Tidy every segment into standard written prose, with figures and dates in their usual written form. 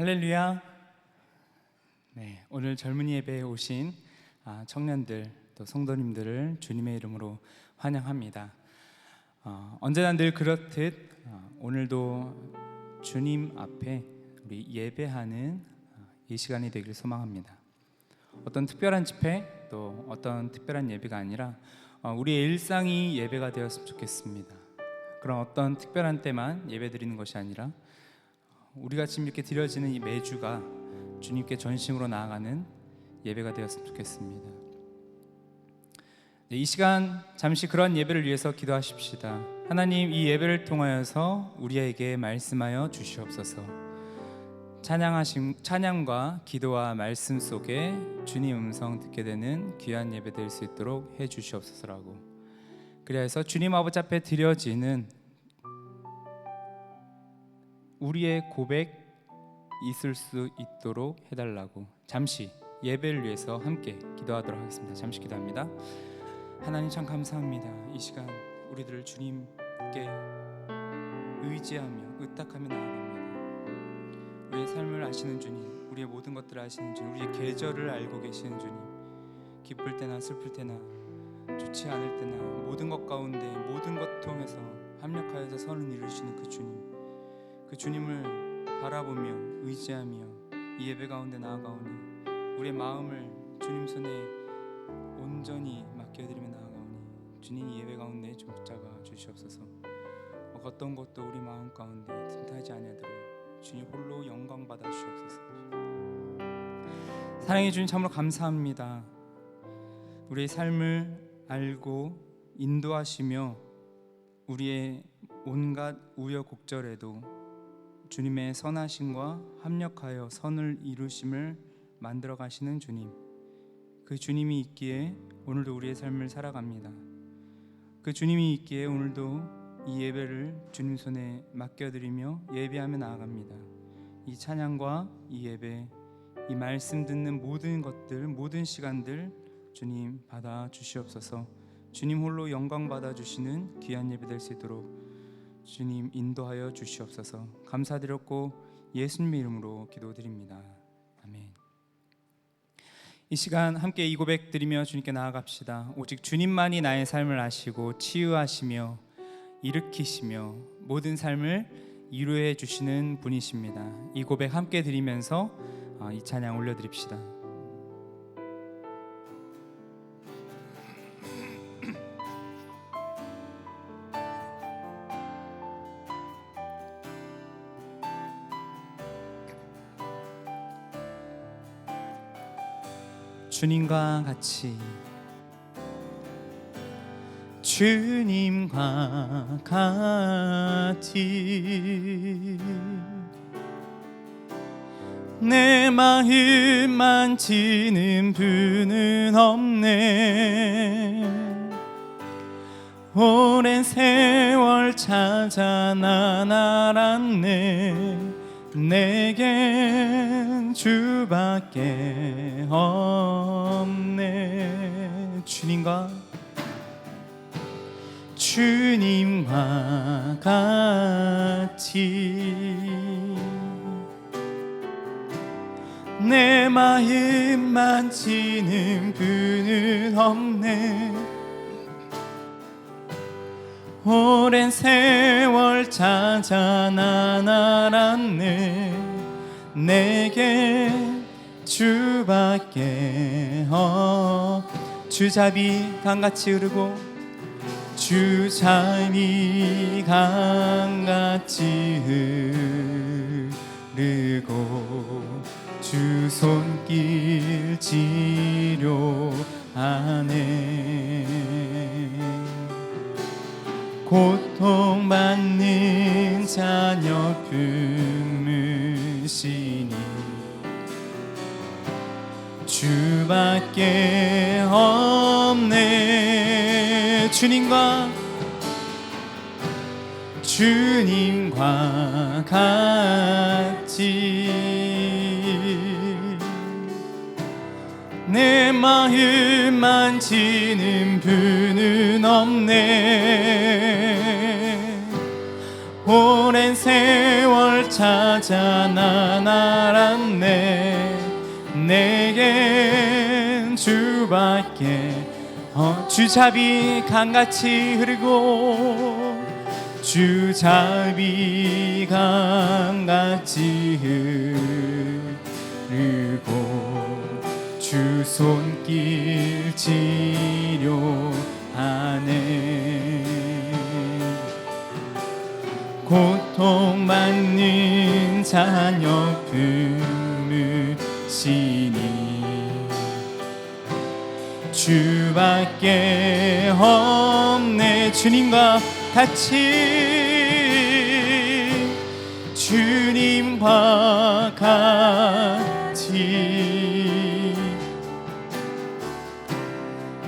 할렐루야. 네, 오늘 젊은이 예배에 오신 청년들 또 성도님들을 주님의 이름으로 환영합니다. 언제나 늘 그렇듯 오늘도 주님 앞에 우리 예배하는 이 시간이 되길 소망합니다. 어떤 특별한 집회 또 어떤 특별한 예배가 아니라 우리의 일상이 예배가 되었으면 좋겠습니다. 그런 어떤 특별한 때만 예배 드리는 것이 아니라 우리가 지금 이렇게 드려지는 이 매주가 주님께 전심으로 나아가는 예배가 되었으면 좋겠습니다. 이 시간 잠시 그런 예배를 위해서 기도하십시다. 하나님, 이 예배를 통하여서 우리에게 말씀하여 주시옵소서. 찬양과 기도와 말씀 속에 주님 음성 듣게 되는 귀한 예배 될 수 있도록 해 주시옵소서라고. 그래서 주님 아버지 앞에 드려지는 우리의 고백 있을 수 있도록 해달라고 잠시 예배를 위해서 함께 기도하도록 하겠습니다. 잠시 기도합니다. 하나님, 참 감사합니다. 이 시간 우리들을 주님께 의지하며 의탁하며 나아갑니다. 우리의 삶을 아시는 주님, 우리의 모든 것들을 아시는 주님, 우리의 계절을 알고 계시는 주님, 기쁠 때나 슬플 때나 좋지 않을 때나 모든 것 가운데 모든 것 통해서 합력하여서 선을 이루시는 그 주님, 그 주님을 바라보며 의지하며 이 예배 가운데 나아가오니 우리의 마음을 주님 손에 온전히 맡겨드리며 나아가오니 주님, 이 예배 가운데 좀 붙잡아 주시옵소서. 어떤 것도 우리 마음 가운데 틈타지 아니하도록 주님 홀로 영광 받아 주시옵소서. 사랑해 주님, 참으로 감사합니다. 우리의 삶을 알고 인도하시며 우리의 온갖 우여곡절에도 주님의 선하심과 합력하여 선을 이루심을 만들어 가시는 주님, 그 주님이 있기에 오늘도 우리의 삶을 살아갑니다. 그 주님이 있기에 오늘도 이 예배를 주님 손에 맡겨드리며 예배하며 나아갑니다. 이 찬양과 이 예배, 이 말씀 듣는 모든 것들, 모든 시간들 주님 받아 주시옵소서. 주님 홀로 영광 받아 주시는 귀한 예배 될 수 있도록 주님 인도하여 주시옵소서. 감사드렸고 예수님의 이름으로 기도드립니다. 아멘. 이 시간 함께 이 고백 드리며 주님께 나아갑시다. 오직 주님만이 나의 삶을 아시고 치유하시며 일으키시며 모든 삶을 이루해 주시는 분이십니다. 이 고백 함께 드리면서 이 찬양 올려드립시다. 주님과 같이, 주님과 같이 내 마음 만지는 분은 없네. 오랜 세월 찾아 난 알았네. 내겐 주밖에 없네. 주님과 같이 내 마음 만지는 분은 없네. 오랜 세월 찾아 난 알았네. 내게 주밖에 주잡이 강같이 흐르고 주잡이 강같이 흐르고 주 손길 치료하네. 고통받는 자녀 품으시니 주밖에 없네. 주님과 같이 내 마음 만지는 분은 없네. 오랜 세월 찾아 난 알았네. 내겐 주밖에 주잡이 강같이 흐르고 주잡이 강같이 흐르고 주 손길 치료하네. 고통받는 자녀 품으시니 주밖에 없네. 주님과 같이, 주님과 같이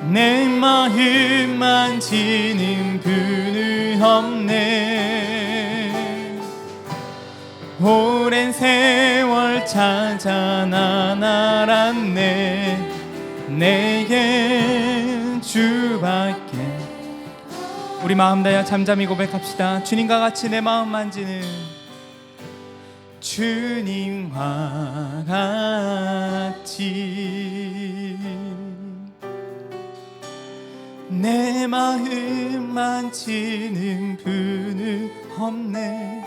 내 마음 만지는 분은 없네. 오랜 세월 찾아 난 알았네. 내겐 주밖에. 우리 마음 다여 잠잠히 고백합시다. 주님과 같이 내 마음 만지는, 주님과 같이 내 마음 만지는 분은 없네.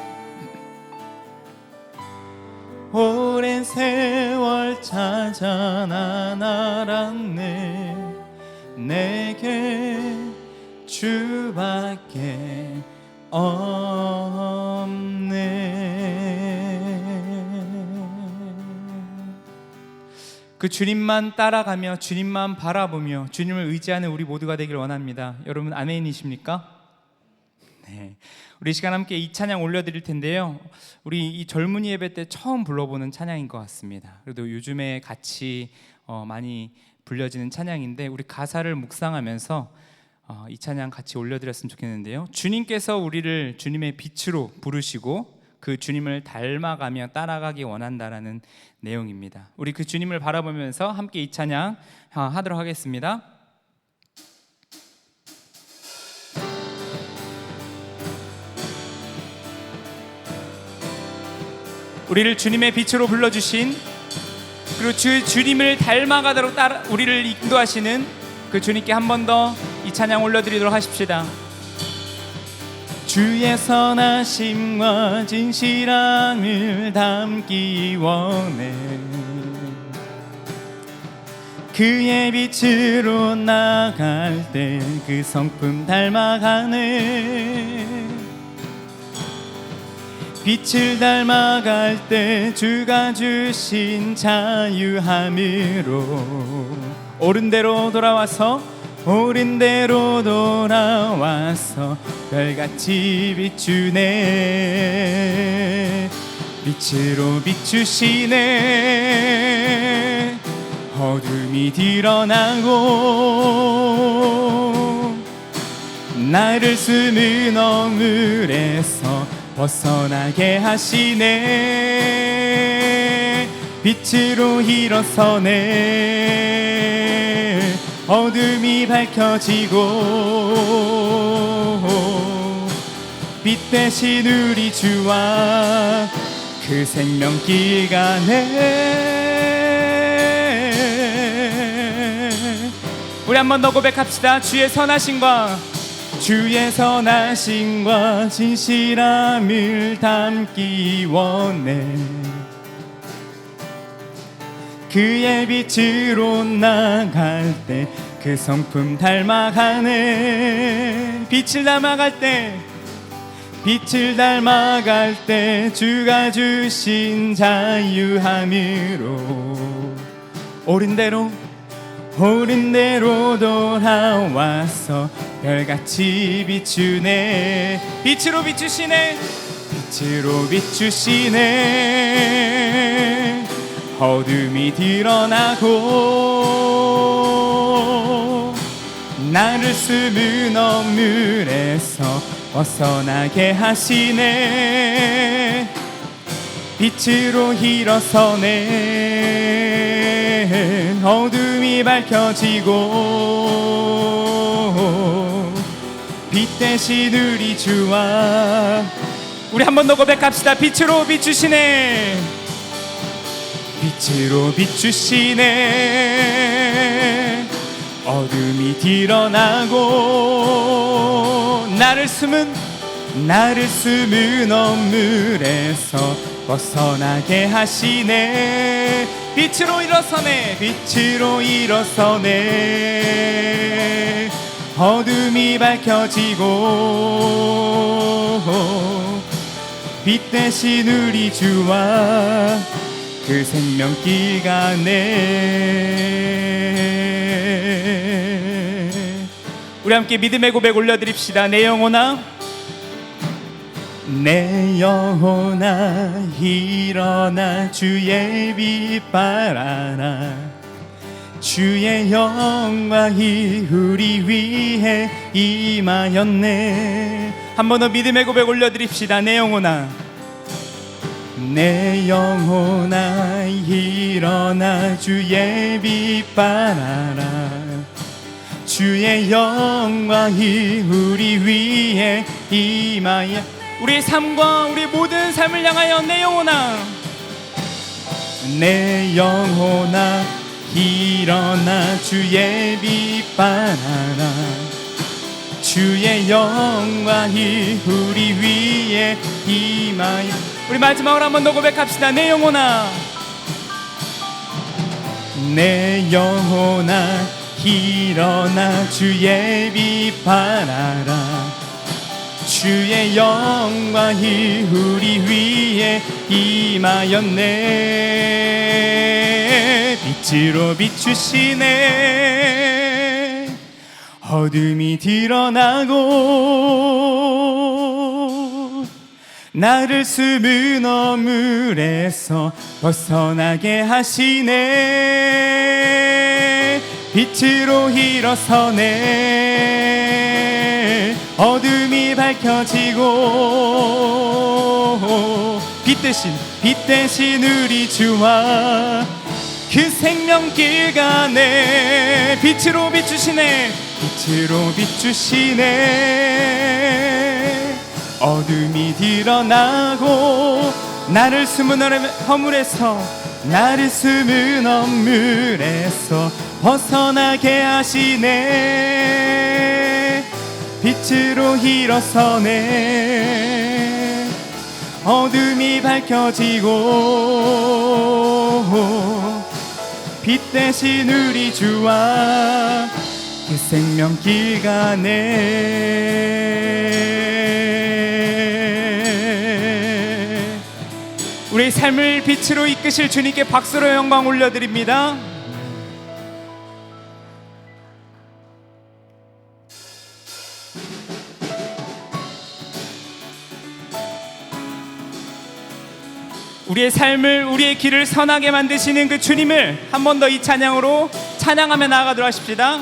오랜 세월 찾아 난 알았네. 내게 주밖에 없네. 그 주님만 따라가며 주님만 바라보며 주님을 의지하는 우리 모두가 되길 원합니다. 여러분 아멘이십니까? 네. 우리 시간 함께 이 찬양 올려드릴 텐데요. 우리 이 젊은이 예배 때 처음 불러보는 찬양인 것 같습니다. 그래도 요즘에 같이 많이 불려지는 찬양인데 우리 가사를 묵상하면서 이 찬양 같이 올려드렸으면 좋겠는데요. 주님께서 우리를 주님의 빛으로 부르시고 그 주님을 닮아가며 따라가기 원한다라는 내용입니다. 우리 그 주님을 바라보면서 함께 이 찬양 하도록 하겠습니다. 우리를 주님의 빛으로 불러주신, 그리고 주님을 닮아가도록 우리를 인도하시는 그 주님께 한 번 더 이 찬양 올려드리도록 하십시다. 주의 선하심과 진실함을 담기 원해. 그의 빛으로 나갈 때 그 성품 닮아가네. 빛을 닮아갈 때 주가 주신 자유함으로 옳은 대로 돌아와서 별같이 비추네. 빛으로 비추시네. 어둠이 드러나고 나를 숨은 어물에서 벗어나게 하시네. 빛으로 일어서네. 어둠이 밝혀지고 빛 대신 우리 주와 그 생명길 가네. 우리 한 번 더 고백합시다. 주의 선하심과 진실함을 담기 원해. 그의 빛으로 나갈 때 그 성품 닮아가네. 빛을 닮아갈 때 주가 주신 자유함으로 옳은 대로 돌아와서 별같이 비추네. 빛으로 비추시네. 어둠이 드러나고 나를 숨은 어물에서 벗어나게 하시네. 빛으로 일어서네. 어둠이 밝혀지고 빛 대신 우리 주와 우리 한 번 더 고백합시다. 빛으로 비추시네, 빛으로 비추시네. 어둠이 드러나고 나를 숨은 엄물에서 벗어나게 하시네. 빛으로 일어서네, 빛으로 일어서네. 어둠이 밝혀지고 빛 대신 우리 주와 그 생명길 가네. 우리 함께 믿음의 고백 올려드립시다. 내 영혼아, 내 영혼아 일어나 주의 빛 발하라. 주의 영광이 우리 위해 임하였네. 한 번 더 믿음의 고백 올려드립시다. 내 영혼아, 내 영혼아 일어나 주의 빛 발하라. 주의 영광이 우리 위에 임하여. 우리의 삶과 우리 모든 삶을 향하여 내 영혼아, 내 영혼아 일어나 주의 빛 발하라. 주의 영광이 우리 위에 임하여. 우리 마지막으로 한 번 더 고백합시다. 내 영혼아, 내 영혼아 일어나 주의 빛 발하라. 주의 영광이 우리 위에 임하였네. 빛으로 비추시네. 어둠이 드러나고 나를 숨은 어물에서 벗어나게 하시네. 빛으로 일어서네. 어둠이 밝혀지고 빛 대신 우리 주와 그 생명길 가네. 빛으로 비추시네, 빛으로 비추시네. 어둠이 드러나고 나를 숨은 허물에서 벗어나게 하시네. 빛으로 일어서네. 어둠이 밝혀지고 빛 대신 우리 주와 그 생명길 가네. 우리의 삶을 빛으로 이끄실 주님께 박수로 영광 올려드립니다. 우리의 삶을, 우리의 길을 선하게 만드시는 그 주님을 한 번 더 이 찬양으로 찬양하며 나아가도록 하십시다.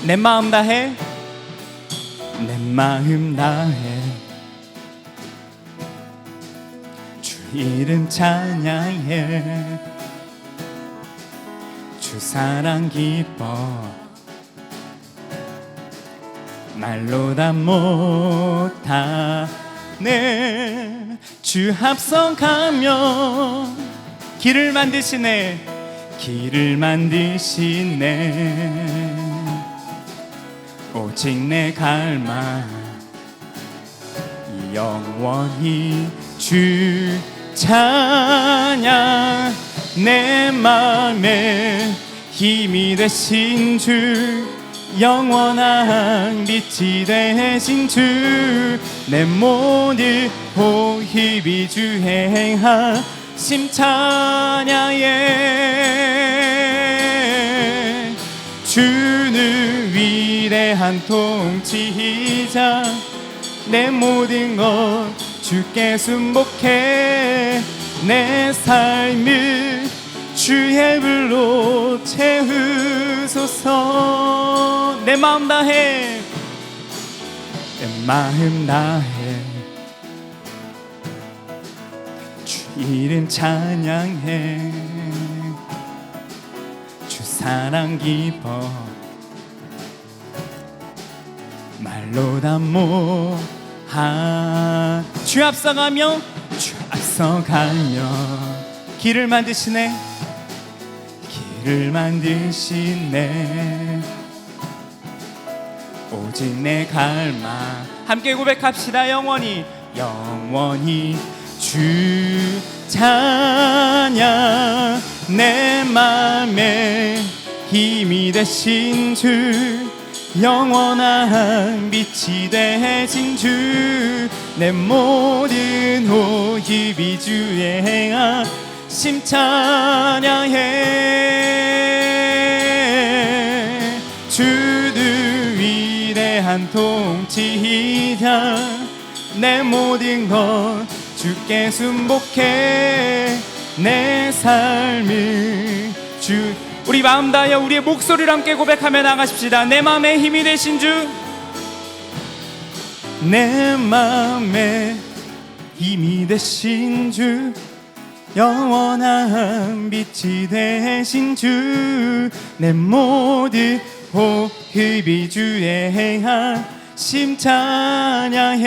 내 마음 다해, 내 마음 다해 주 이름 찬양해. 주 사랑 기뻐 말로 다 못하네. 주 합성하며 길을 만드시네. 오직 내 갈망 영원히 주 찬양. 내 맘에 힘이 되신 주, 영원한 빛이 되신 주, 내 모든 호흡이 주 행하심 찬양해. 주는 위대한 통치자, 내 모든 것 주께 순복해. 내 삶을 주의 불로 채우소서. 내 마음 다해, 내 마음 다해 주 이름 찬양해. 주 사랑 기뻐 말로 다 모아 주 앞서가며 길을 만드시네 길을 만드시네 오직 내 갈망 함께 고백합시다. 영원히 주 찬양 내 맘에 힘이 되신 주 영원한 빛이 되신 주 내 모든 호흡이 주의 행하심 찬양해 주는 위대한 통치자 내 모든 것 주께 순복해 내 삶을 주 우리 마음 다하여 우리의 목소리를 함께 고백하며 나가십시다. 내 마음에 힘이 되신 주 내 마음에 힘이 되신 주 영원한 빛이 되신 주 내 모든 호흡이 주의 행하심 찬양해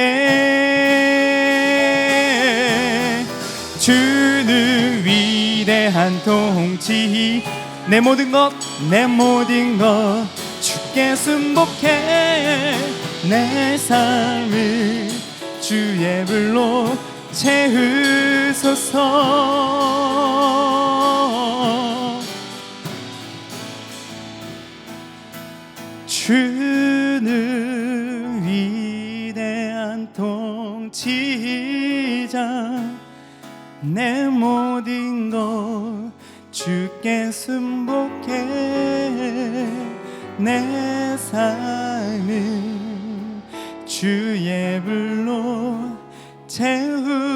주는 위대한 통치 내 모든 것 주께 순복해 내 삶을 주의 불로 채우소서 주는 위대한 통치자 내 모든 것 주께 순복해 내 삶을 주의 불로 채우소서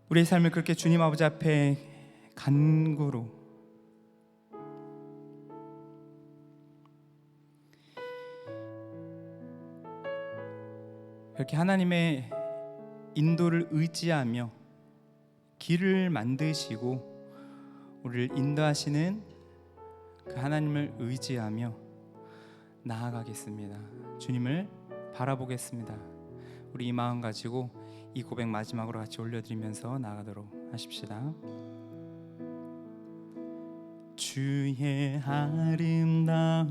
우리의 삶을 그렇게 주님 아버지 앞에 간구로 이렇게 하나님의 인도를 의지하며 길을 만드시고 우리를 인도하시는 그 하나님을 의지하며 나아가겠습니다. 주님을 바라보겠습니다. 우리 이 마음 가지고 이 고백 마지막으로 같이 올려드리면서 나아가도록 하십시다. 주의 아름다움은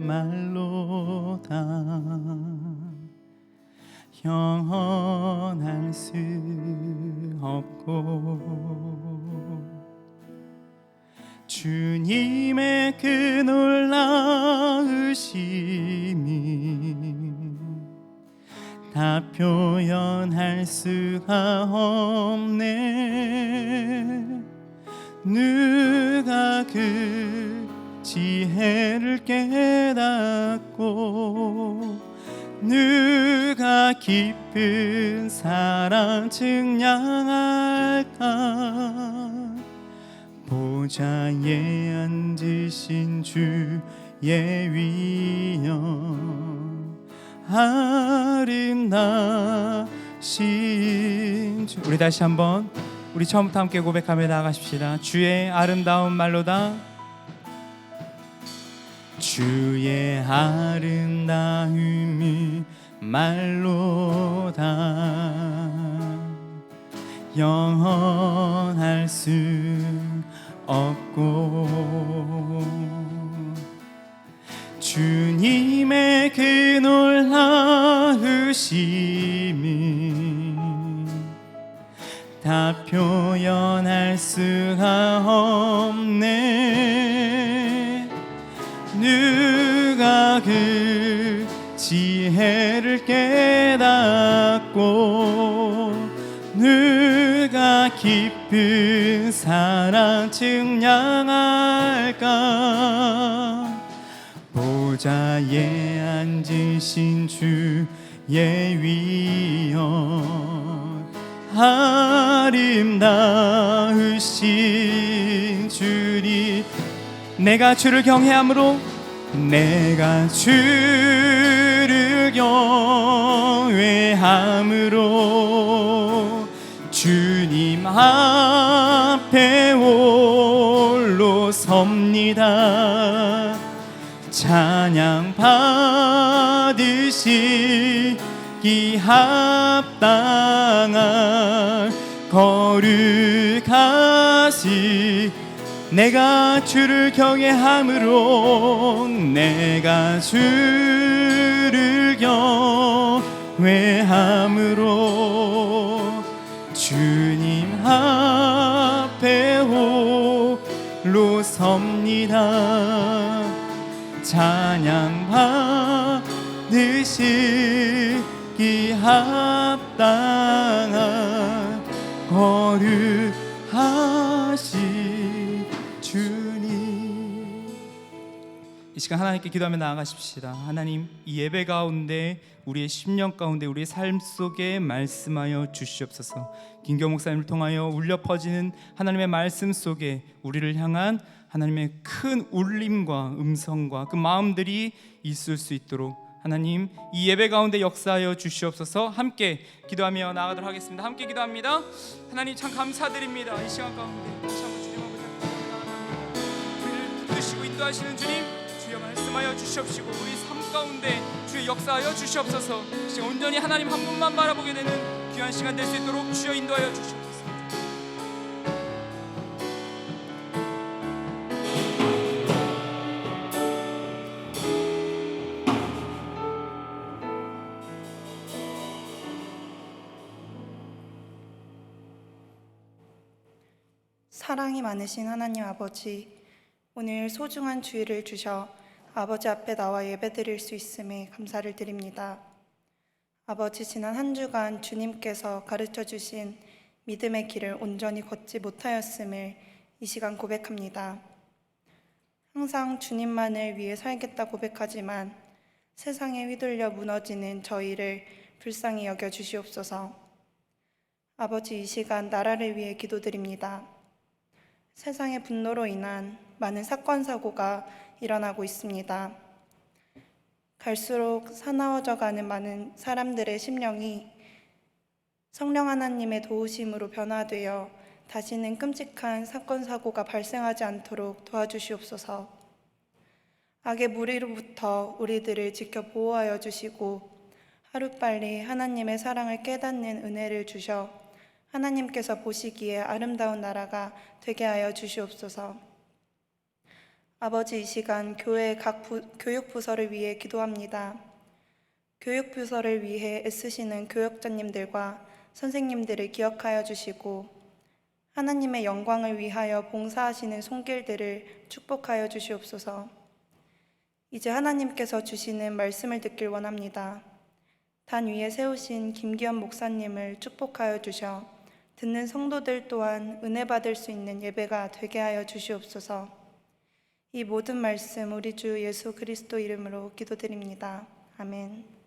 말로 다 형언할 수 없고 주님의 그 놀라우심이 다 표현할 수가 없네 누가 그 지혜를 깨닫고 누가 깊은 사랑 증량할까 보좌에 앉으신 주의 위엄 아름다우신 주 우리 다시 한번 우리 처음부터 함께 고백하며 나아가십시다. 주의 아름다운 말로다 주의 아름다움이 말로다 영원할 수 없고 주님의 그 놀라우심이 다 표현할 수가 없네 누가 그 지혜를 깨닫고 누가 깊은 사랑 증량할까 보좌에 앉으신 주의 위엄 아름다우신 주니 내가 주를 경외함으로 내가 주를 주를 경외함으로 주님 앞에 홀로 섭니다. 찬양 받으시기 합당한 거룩하시 내가 주를 경외함으로 내가 주를 경외함으로 주님 앞에 홀로 섭니다. 찬양 받으시기 합당한 거룩하신 주님. 이 시간 하나님께 기도하며 나아가십시다. 하나님, 이 예배 가운데 우리의 심령 가운데 우리의 삶 속에 말씀하여 주시옵소서. 김경 목사님을 통하여 울려 퍼지는 하나님의 말씀 속에 우리를 향한 하나님의 큰 울림과 음성과 그 마음들이 있을 수 있도록 하나님 이 예배 가운데 역사하여 주시옵소서. 함께 기도하며 나아가도록 하겠습니다. 함께 기도합니다. 하나님 참 감사드립니다. 이 시간 가운데 다시 한번 주님 앞에 나아갑니다. 우리를 붙드시고 인도하시는 주님, 주여 말씀하여 주시옵시고 우리 삶 가운데 주여 역사하여 주시옵소서. 지금 온전히 하나님 한 분만 바라보게 되는 귀한 시간 될 수 있도록 주여 인도하여 주시옵소서. 사랑이 많으신 하나님 아버지, 오늘 소중한 주일을 주셔 아버지 앞에 나와 예배드릴 수 있음에 감사를 드립니다. 아버지, 지난 한 주간 주님께서 가르쳐 주신 믿음의 길을 온전히 걷지 못하였음을 이 시간 고백합니다. 항상 주님만을 위해 살겠다 고백하지만 세상에 휘둘려 무너지는 저희를 불쌍히 여겨 주시옵소서. 아버지, 이 시간 나라를 위해 기도드립니다. 세상의 분노로 인한 많은 사건 사고가 일어나고 있습니다. 갈수록 사나워져가는 많은 사람들의 심령이 성령 하나님의 도우심으로 변화되어 다시는 끔찍한 사건 사고가 발생하지 않도록 도와주시옵소서. 악의 무리로부터 우리들을 지켜 보호하여 주시고 하루빨리 하나님의 사랑을 깨닫는 은혜를 주셔 하나님께서 보시기에 아름다운 나라가 되게 하여 주시옵소서. 아버지, 이 시간 교회의 각 교육부서를 위해 기도합니다. 교육부서를 위해 애쓰시는 교역자님들과 선생님들을 기억하여 주시고 하나님의 영광을 위하여 봉사하시는 손길들을 축복하여 주시옵소서. 이제 하나님께서 주시는 말씀을 듣길 원합니다. 단 위에 세우신 김기현 목사님을 축복하여 주셔 듣는 성도들 또한 은혜 받을 수 있는 예배가 되게 하여 주시옵소서. 이 모든 말씀 우리 주 예수 그리스도 이름으로 기도드립니다. 아멘.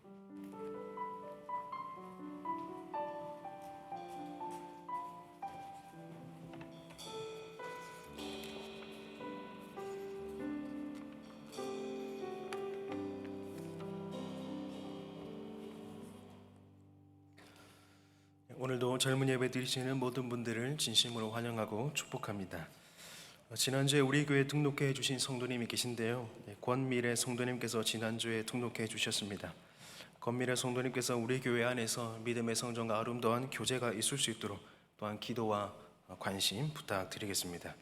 오늘도 젊은 예배 드리시는 모든 분들을 진심으로 환영하고 축복합니다. 지난주에 우리 교회 등록해 주신 성도님이 계신데요, 권미래 성도님께서 지난주에 등록해 주셨습니다. 권미래 성도님께서 우리 교회 안에서 믿음의 성전과 아름다운 교제가 있을 수 있도록 또한 기도와 관심 부탁드리겠습니다.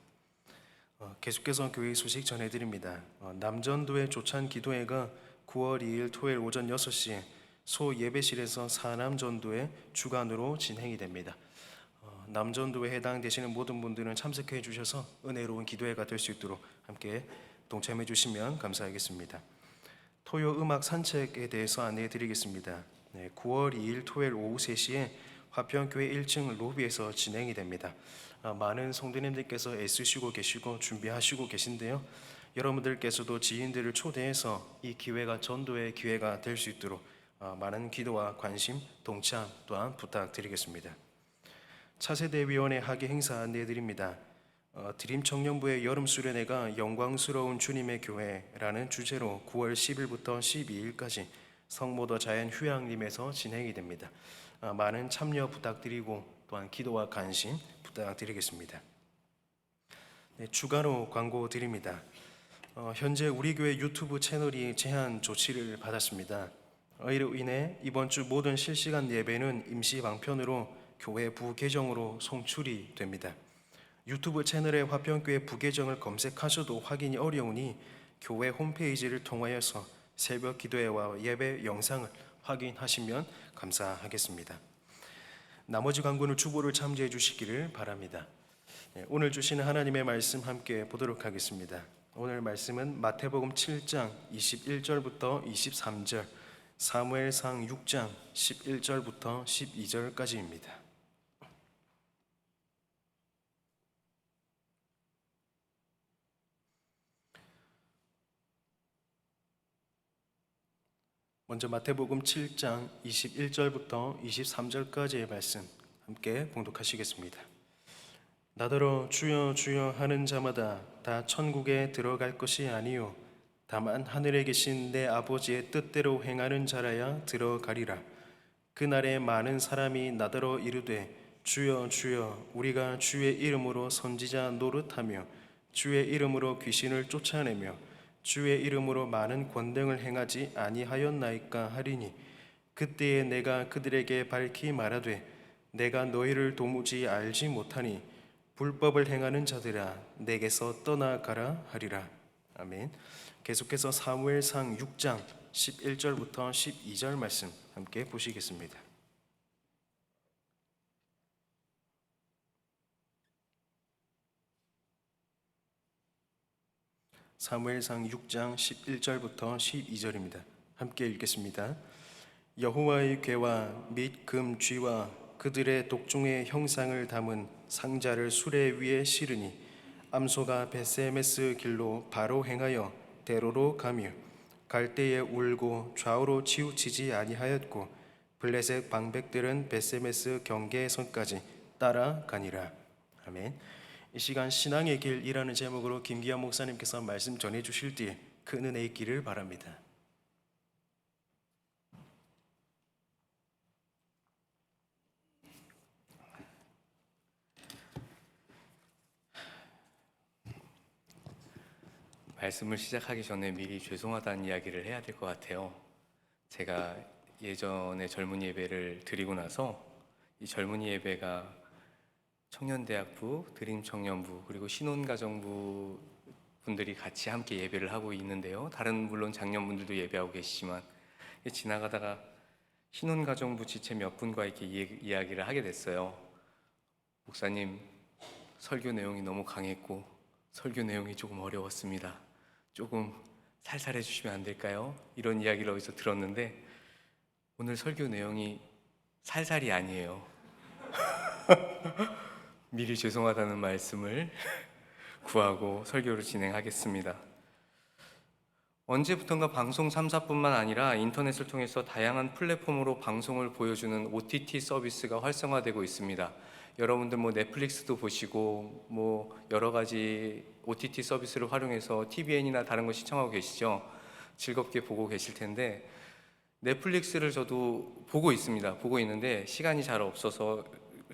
계속해서 교회 소식 전해드립니다. 남전도의 조찬 기도회가 9월 2일 토요일 오전 6시에 소 예배실에서 사남전도회 주간으로 진행이 됩니다. 남전도에 해당되시는 모든 분들은 참석해 주셔서 은혜로운 기도회가 될 수 있도록 함께 동참해 주시면 감사하겠습니다. 토요 음악 산책에 대해서 안내해 드리겠습니다. 9월 2일 토요일 오후 3시에 화평교회 1층 로비에서 진행이 됩니다. 많은 성도님들께서 애쓰시고 계시고 준비하시고 계신데요, 여러분들께서도 지인들을 초대해서 이 기회가 전도의 기회가 될 수 있도록 많은 기도와 관심, 동참 또한 부탁드리겠습니다. 차세대위원회 학예 행사 안내해드립니다. 드림 청년부의 여름 수련회가 영광스러운 주님의 교회라는 주제로 9월 10일부터 12일까지 성모더 자연휴양림에서 진행이 됩니다. 많은 참여 부탁드리고 또한 기도와 관심 부탁드리겠습니다. 네, 추가로 광고 드립니다. 현재 우리 교회 유튜브 채널이 제한 조치를 받았습니다. 이로 인해 이번 주 모든 실시간 예배는 임시 방편으로 교회 부계정으로 송출이 됩니다. 유튜브 채널의 화평교회 부계정을 검색하셔도 확인이 어려우니 교회 홈페이지를 통하여서 새벽 기도회와 예배 영상을 확인하시면 감사하겠습니다. 나머지 광고는 주보를 참조해 주시기를 바랍니다. 오늘 주시는 하나님의 말씀 함께 보도록 하겠습니다. 오늘 말씀은 마태복음 7장 21절부터 23절, 사무엘상 6장 11절부터 12절까지입니다. 먼저 마태복음 7장 21절부터 23절까지의 말씀 함께 봉독하시겠습니다. 나더러 주여 주여 하는 자마다 다 천국에 들어갈 것이 아니요 다만 하늘에 계신 내 아버지의 뜻대로 행하는 자라야 들어가리라. 그날에 많은 사람이 나더러 이르되 주여 주여 우리가 주의 이름으로 선지자 노릇하며 주의 이름으로 귀신을 쫓아내며 주의 이름으로 많은 권능을 행하지 아니하였나이까 하리니 그때에 내가 그들에게 밝히 말하되 내가 너희를 도무지 알지 못하니 불법을 행하는 자들아 내게서 떠나가라 하리라. 아멘. 계속해서 사무엘상 6장 11절부터 12절 말씀 함께 보시겠습니다. 사무엘상 6장 11절부터 12절입니다. 함께 읽겠습니다. 여호와의 궤와 및 금 쥐와 그들의 독종의 형상을 담은 상자를 수레 위에 실으니 암소가 베세메스 길로 바로 행하여 대로로 가며 갈 때에 울고 좌우로 치우치지 아니하였고 블레셋 방백들은 베세메스 경계선까지 따라가니라. 아멘. 이 시간 신앙의 길이라는 제목으로 김기환 목사님께서 말씀 전해 주실 뒤에 큰 은혜 있기를 바랍니다. 말씀을 시작하기 전에 미리 죄송하다는 이야기를 해야 될 것 같아요. 제가 예전에 젊은이 예배를 드리고 나서 이 젊은이 예배가 청년대학부, 드림청년부 그리고 신혼가정부 분들이 같이 함께 예배를 하고 있는데요. 다른 물론 장년분들도 예배하고 계시지만 지나가다가 신혼가정부 지체 몇 분과 이렇게 이야기를 하게 됐어요. 목사님, 설교 내용이 너무 강했고 설교 내용이 조금 어려웠습니다. 조금 살살해 주시면 안 될까요? 이런 이야기를 어디서 들었는데 오늘 설교 내용이 살살이 아니에요. 미리 죄송하다는 말씀을 구하고 설교를 진행하겠습니다. 언제부턴가 방송 3사뿐만 아니라 인터넷을 통해서 다양한 플랫폼으로 방송을 보여주는 OTT 서비스가 활성화되고 있습니다. 여러분들 넷플릭스도 보시고 여러 가지 OTT 서비스를 활용해서 TVN이나 다른 거 시청하고 계시죠? 즐겁게 보고 계실 텐데 넷플릭스를 저도 보고 있습니다. 보고 있는데 시간이 잘 없어서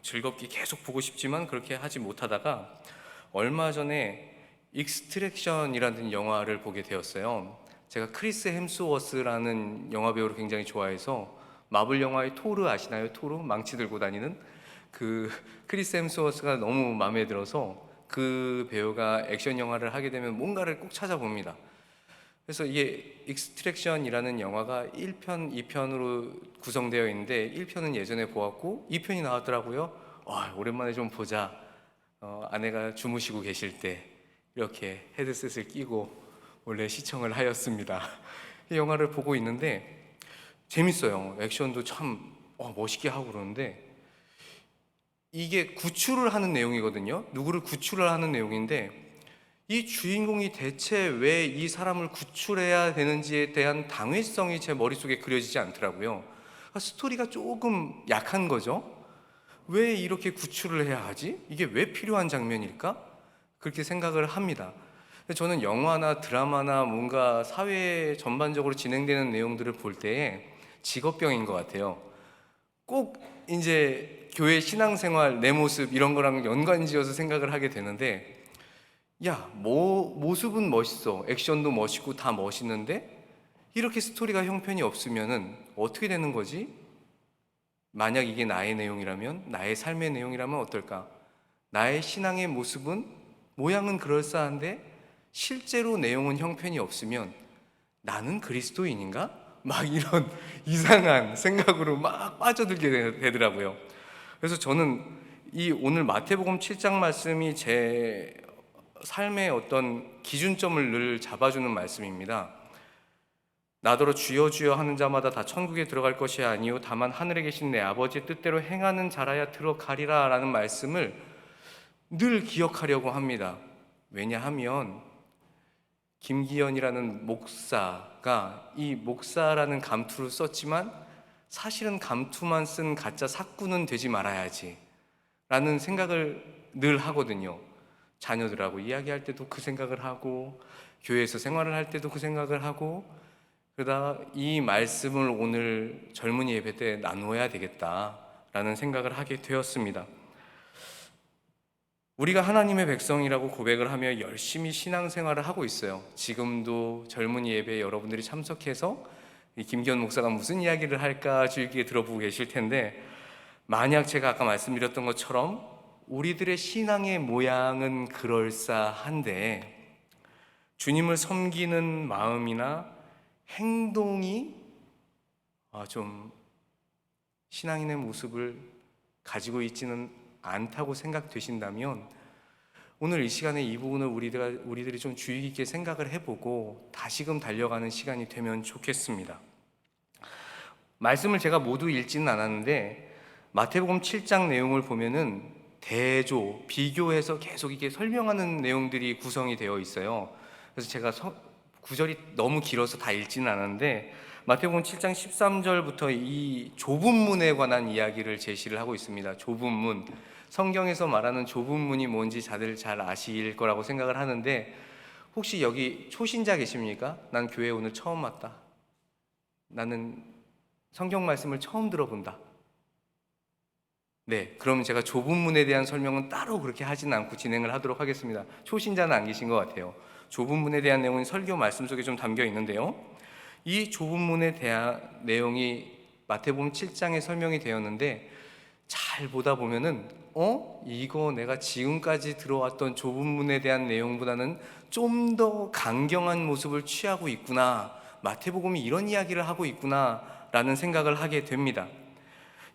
즐겁게 계속 보고 싶지만 그렇게 하지 못하다가 얼마 전에 익스트랙션이라는 영화를 보게 되었어요. 제가 크리스 햄스워스라는 영화배우를 굉장히 좋아해서 마블 영화의 토르 아시나요? 토르? 망치 들고 다니는 그 크리스 햄스워스가 너무 마음에 들어서 그 배우가 액션 영화를 하게 되면 뭔가를 꼭 찾아봅니다. 그래서 이게 익스트랙션이라는 영화가 1편, 2편으로 구성되어 있는데 1편은 예전에 보았고 2편이 나왔더라고요. 오랜만에 좀 보자. 아내가 주무시고 계실 때 이렇게 헤드셋을 끼고 원래 시청을 하였습니다. 이 영화를 보고 있는데 재밌어요. 액션도 참 멋있게 하고 그러는데 이게 구출을 하는 내용이거든요. 누구를 구출을 하는 내용인데 이 주인공이 대체 왜 이 사람을 구출해야 되는지에 대한 당위성이 제 머릿속에 그려지지 않더라고요. 스토리가 조금 약한 거죠. 왜 이렇게 구출을 해야 하지? 이게 왜 필요한 장면일까? 그렇게 생각을 합니다. 근데 저는 영화나 드라마나 뭔가 사회 전반적으로 진행되는 내용들을 볼 때에 직업병인 것 같아요. 꼭 이제 교회 신앙생활, 내 모습 이런 거랑 연관지어서 생각을 하게 되는데, 야, 뭐 모습은 멋있어, 액션도 멋있고 다 멋있는데 이렇게 스토리가 형편이 없으면은 어떻게 되는 거지? 만약 이게 나의 내용이라면, 나의 삶의 내용이라면 어떨까? 나의 신앙의 모습은, 모양은 그럴싸한데 실제로 내용은 형편이 없으면 나는 그리스도인인가? 막 이런 이상한 생각으로 막 빠져들게 되더라고요. 그래서 저는 이 오늘 마태복음 7장 말씀이 제 삶의 어떤 기준점을 늘 잡아주는 말씀입니다. 나더러 주여 주여 하는 자마다 다 천국에 들어갈 것이 아니요 다만 하늘에 계신 내 아버지의 뜻대로 행하는 자라야 들어가리라 라는 말씀을 늘 기억하려고 합니다. 왜냐하면 김기현이라는 목사가 이 목사라는 감투를 썼지만 사실은 감투만 쓴 가짜 사꾼은 되지 말아야지 라는 생각을 늘 하거든요. 자녀들하고 이야기할 때도 그 생각을 하고, 교회에서 생활을 할 때도 그 생각을 하고, 그러다 이 말씀을 오늘 젊은이 예배 때 나누어야 되겠다라는 생각을 하게 되었습니다. 우리가 하나님의 백성이라고 고백을 하며 열심히 신앙생활을 하고 있어요. 지금도 젊은이 예배에 여러분들이 참석해서 김기현 목사가 무슨 이야기를 할까 주의 깊게 들어보고 계실 텐데, 만약 제가 아까 말씀드렸던 것처럼 우리들의 신앙의 모양은 그럴싸한데 주님을 섬기는 마음이나 행동이 좀 신앙인의 모습을 가지고 있지는 않다고 생각되신다면 오늘 이 시간에 이 부분을 우리들이 좀 주의 깊게 생각을 해보고 다시금 달려가는 시간이 되면 좋겠습니다. 말씀을 제가 모두 읽지는 않았는데 마태복음 7장 내용을 보면은 대조, 비교해서 계속 이렇게 설명하는 내용들이 구성이 되어 있어요. 그래서 제가 구절이 너무 길어서 다 읽지는 않았는데 마태복음 7장 13절부터 이 좁은 문에 관한 이야기를 제시를 하고 있습니다. 좁은 문, 성경에서 말하는 좁은 문이 뭔지 다들 잘 아실 거라고 생각을 하는데, 혹시 여기 초신자 계십니까? 난 교회에 오늘 처음 왔다, 나는 성경 말씀을 처음 들어본다. 네, 그럼 제가 좁은 문에 대한 설명은 따로 그렇게 하지는 않고 진행을 하도록 하겠습니다. 초신자는 안 계신 것 같아요. 좁은 문에 대한 내용은 설교 말씀 속에 좀 담겨 있는데요, 이 좁은 문에 대한 내용이 마태복음 7장에 설명이 되었는데 잘 보다 보면은 이거 내가 지금까지 들어왔던 좁은 문에 대한 내용보다는 좀 더 강경한 모습을 취하고 있구나, 마태복음이 이런 이야기를 하고 있구나 라는 생각을 하게 됩니다.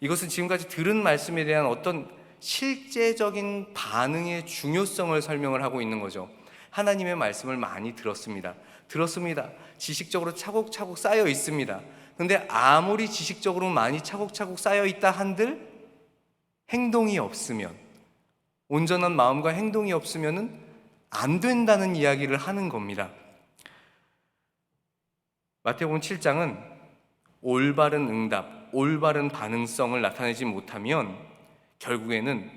이것은 지금까지 들은 말씀에 대한 어떤 실제적인 반응의 중요성을 설명을 하고 있는 거죠. 하나님의 말씀을 많이 들었습니다. 지식적으로 차곡차곡 쌓여 있습니다. 근데 아무리 지식적으로 많이 차곡차곡 쌓여 있다 한들 행동이 없으면, 온전한 마음과 행동이 없으면은 안 된다는 이야기를 하는 겁니다. 마태복음 7장은 올바른 응답, 올바른 반응성을 나타내지 못하면 결국에는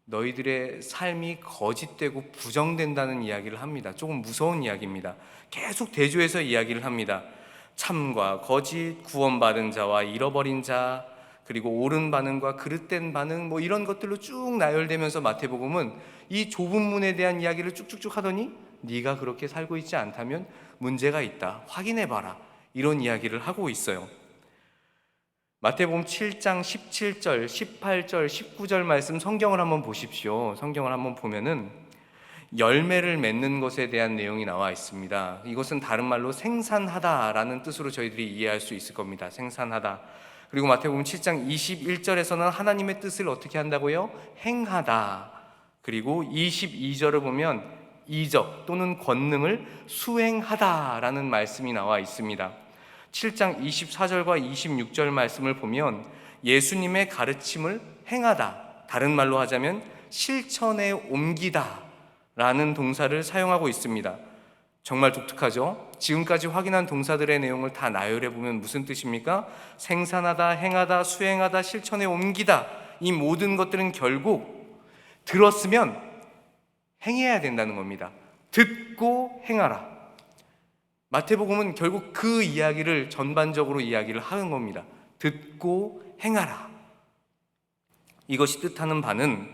너희들의 삶이 거짓되고 부정된다는 이야기를 합니다. 조금 무서운 이야기입니다. 계속 대조해서 이야기를 합니다. 참과 거짓, 구원받은 자와 잃어버린 자, 그리고 옳은 반응과 그릇된 반응, 뭐 이런 것들로 쭉 나열되면서 마태복음은 이 좁은 문에 대한 이야기를 쭉쭉쭉 하더니 네가 그렇게 살고 있지 않다면 문제가 있다, 확인해봐라, 이런 이야기를 하고 있어요. 마태복음 7장 17절, 18절, 19절 말씀 성경을 한번 보십시오. 성경을 한번 보면은 열매를 맺는 것에 대한 내용이 나와 있습니다. 이것은 다른 말로 생산하다라는 뜻으로 저희들이 이해할 수 있을 겁니다. 생산하다. 그리고 마태복음 7장 21절에서는 하나님의 뜻을 어떻게 한다고요? 행하다. 그리고 22절을 보면 이적 또는 권능을 수행하다라는 말씀이 나와 있습니다. 7장 24절과 26절 말씀을 보면 예수님의 가르침을 행하다, 다른 말로 하자면 실천에 옮기다 라는 동사를 사용하고 있습니다. 정말 독특하죠? 지금까지 확인한 동사들의 내용을 다 나열해 보면 무슨 뜻입니까? 생산하다, 행하다, 수행하다, 실천에 옮기다, 이 모든 것들은 결국 들었으면 행해야 된다는 겁니다. 듣고 행하라. 마태복음은 결국 그 이야기를 전반적으로 이야기를 하는 겁니다. 듣고 행하라. 이것이 뜻하는 바는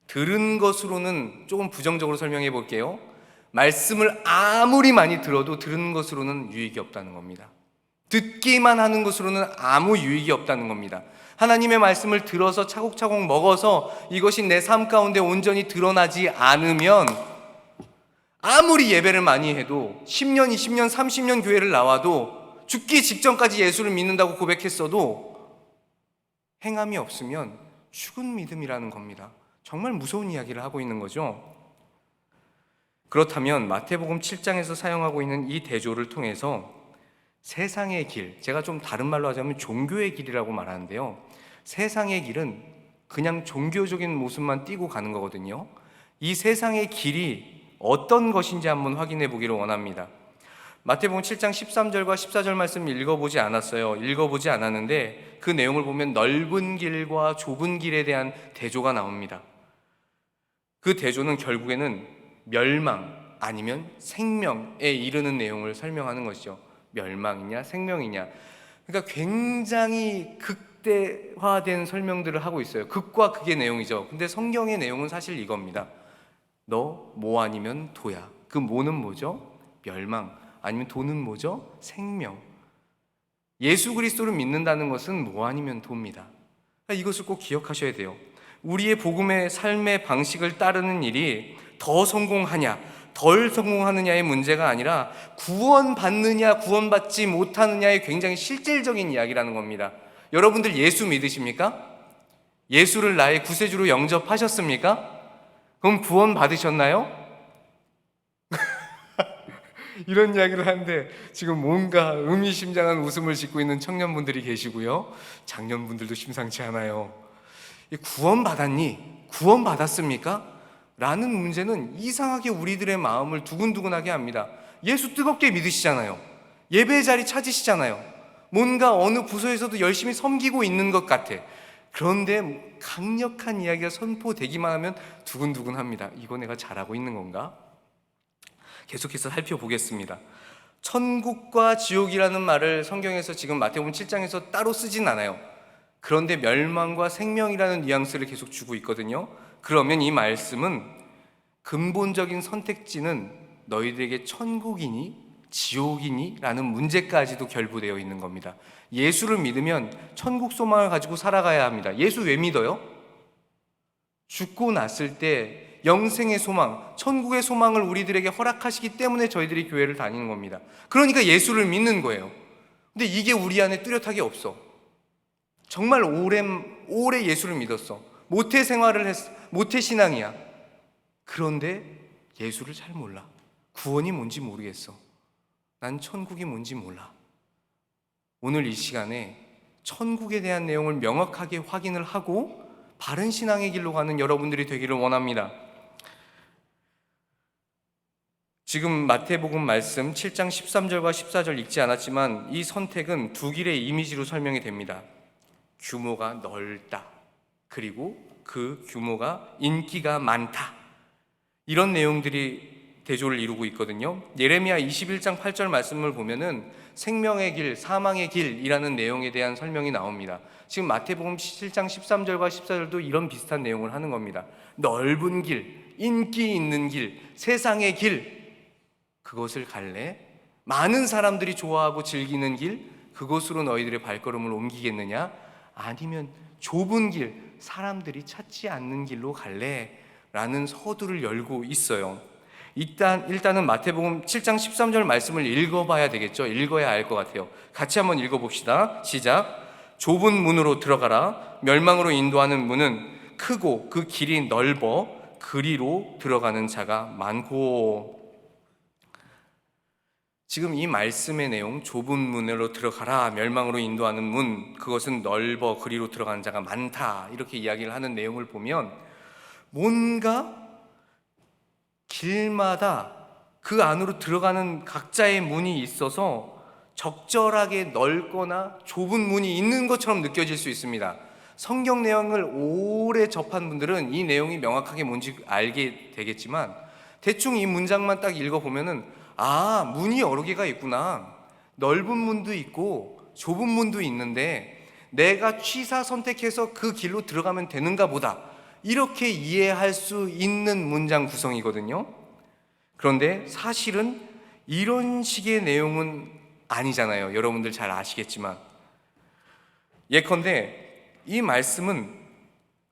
들은 것으로는 조금 부정적으로 설명해 볼게요. 말씀을 아무리 많이 들어도 들은 것으로는 유익이 없다는 겁니다. 듣기만 하는 것으로는 아무 유익이 없다는 겁니다. 하나님의 말씀을 들어서 차곡차곡 먹어서 이것이 내 삶 가운데 온전히 드러나지 않으면 아무리 예배를 많이 해도 10년, 20년, 30년 교회를 나와도 죽기 직전까지 예수를 믿는다고 고백했어도 행함이 없으면 죽은 믿음이라는 겁니다. 정말 무서운 이야기를 하고 있는 거죠. 그렇다면 마태복음 7장에서 사용하고 있는 이 대조를 통해서 세상의 길, 제가 좀 다른 말로 하자면 종교의 길이라고 말하는데요. 세상의 길은 그냥 종교적인 모습만 띠고 가는 거거든요. 이 세상의 길이 어떤 것인지 한번 확인해 보기를 원합니다. 마태복음 7장 13절과 14절 말씀 읽어보지 않았어요. 읽어보지 않았는데 그 내용을 보면 넓은 길과 좁은 길에 대한 대조가 나옵니다. 그 대조는 결국에는 멸망 아니면 생명에 이르는 내용을 설명하는 것이죠. 멸망이냐 생명이냐. 그러니까 굉장히 극대화된 설명들을 하고 있어요. 극과 극의 내용이죠. 근데 성경의 내용은 사실 이겁니다. 너 뭐 아니면 도야. 그 뭐는 뭐죠? 멸망. 아니면 도는 뭐죠? 생명. 예수 그리스도를 믿는다는 것은 뭐 아니면 도입니다. 이것을 꼭 기억하셔야 돼요. 우리의 복음의 삶의 방식을 따르는 일이 더 성공하냐 덜 성공하느냐의 문제가 아니라 구원받느냐 구원받지 못하느냐의 굉장히 실질적인 이야기라는 겁니다. 여러분들 예수 믿으십니까? 예수를 나의 구세주로 영접하셨습니까? 그럼 구원받으셨나요? 이런 이야기를 하는데 지금 뭔가 의미심장한 웃음을 짓고 있는 청년분들이 계시고요, 장년분들도 심상치 않아요. 구원받았니? 구원받았습니까? 라는 문제는 이상하게 우리들의 마음을 두근두근하게 합니다. 예수 뜨겁게 믿으시잖아요. 예배 자리 찾으시잖아요. 뭔가 어느 부서에서도 열심히 섬기고 있는 것 같아. 그런데 강력한 이야기가 선포되기만 하면 두근두근합니다. 이거 내가 잘하고 있는 건가? 계속해서 살펴보겠습니다. 천국과 지옥이라는 말을 성경에서 지금 마태복음 7장에서 따로 쓰진 않아요. 그런데 멸망과 생명이라는 뉘앙스를 계속 주고 있거든요. 그러면 이 말씀은 근본적인 선택지는 너희들에게 천국이니 지옥이니 라는 문제까지도 결부되어 있는 겁니다. 예수를 믿으면 천국 소망을 가지고 살아가야 합니다. 예수 왜 믿어요? 죽고 났을 때 영생의 소망, 천국의 소망을 우리들에게 허락하시기 때문에 저희들이 교회를 다니는 겁니다. 그러니까 예수를 믿는 거예요. 근데 이게 우리 안에 뚜렷하게 없어. 정말 오래 예수를 믿었어. 모태 생활을 했어. 모태 신앙이야. 그런데 예수를 잘 몰라. 구원이 뭔지 모르겠어. 난 천국이 뭔지 몰라. 오늘 이 시간에 천국에 대한 내용을 명확하게 확인을 하고 바른 신앙의 길로 가는 여러분들이 되기를 원합니다. 지금 마태복음 말씀 7장 13절과 14절 읽지 않았지만 이 선택은 두 길의 이미지로 설명이 됩니다. 규모가 넓다. 그리고 그 규모가 인기가 많다. 이런 내용들이 대조를 이루고 있거든요. 예레미야 21장 8절 말씀을 보면은 생명의 길, 사망의 길이라는 내용에 대한 설명이 나옵니다. 지금 마태복음 7장 13절과 14절도 이런 비슷한 내용을 하는 겁니다. 넓은 길, 인기 있는 길, 세상의 길, 그것을 갈래? 많은 사람들이 좋아하고 즐기는 길, 그곳으로 너희들의 발걸음을 옮기겠느냐? 아니면 좁은 길, 사람들이 찾지 않는 길로 갈래? 라는 서두를 열고 있어요. 일단은 마태복음 7장 13절 말씀을 읽어봐야 되겠죠. 읽어야 알 것 같아요. 같이 한번 읽어봅시다. 시작. 좁은 문으로 들어가라. 멸망으로 인도하는 문은 크고 그 길이 넓어 그리로 들어가는 자가 많고. 지금 이 말씀의 내용, 좁은 문으로 들어가라, 멸망으로 인도하는 문, 그것은 넓어 그리로 들어가는 자가 많다, 이렇게 이야기를 하는 내용을 보면 뭔가 길마다 그 안으로 들어가는 각자의 문이 있어서 적절하게 넓거나 좁은 문이 있는 것처럼 느껴질 수 있습니다. 성경 내용을 오래 접한 분들은 이 내용이 명확하게 뭔지 알게 되겠지만 대충 이 문장만 딱 읽어보면은 아, 문이 여러 개가 있구나. 넓은 문도 있고 좁은 문도 있는데 내가 취사 선택해서 그 길로 들어가면 되는가 보다, 이렇게 이해할 수 있는 문장 구성이거든요. 그런데 사실은 이런 식의 내용은 아니잖아요. 여러분들 잘 아시겠지만. 예컨대 이 말씀은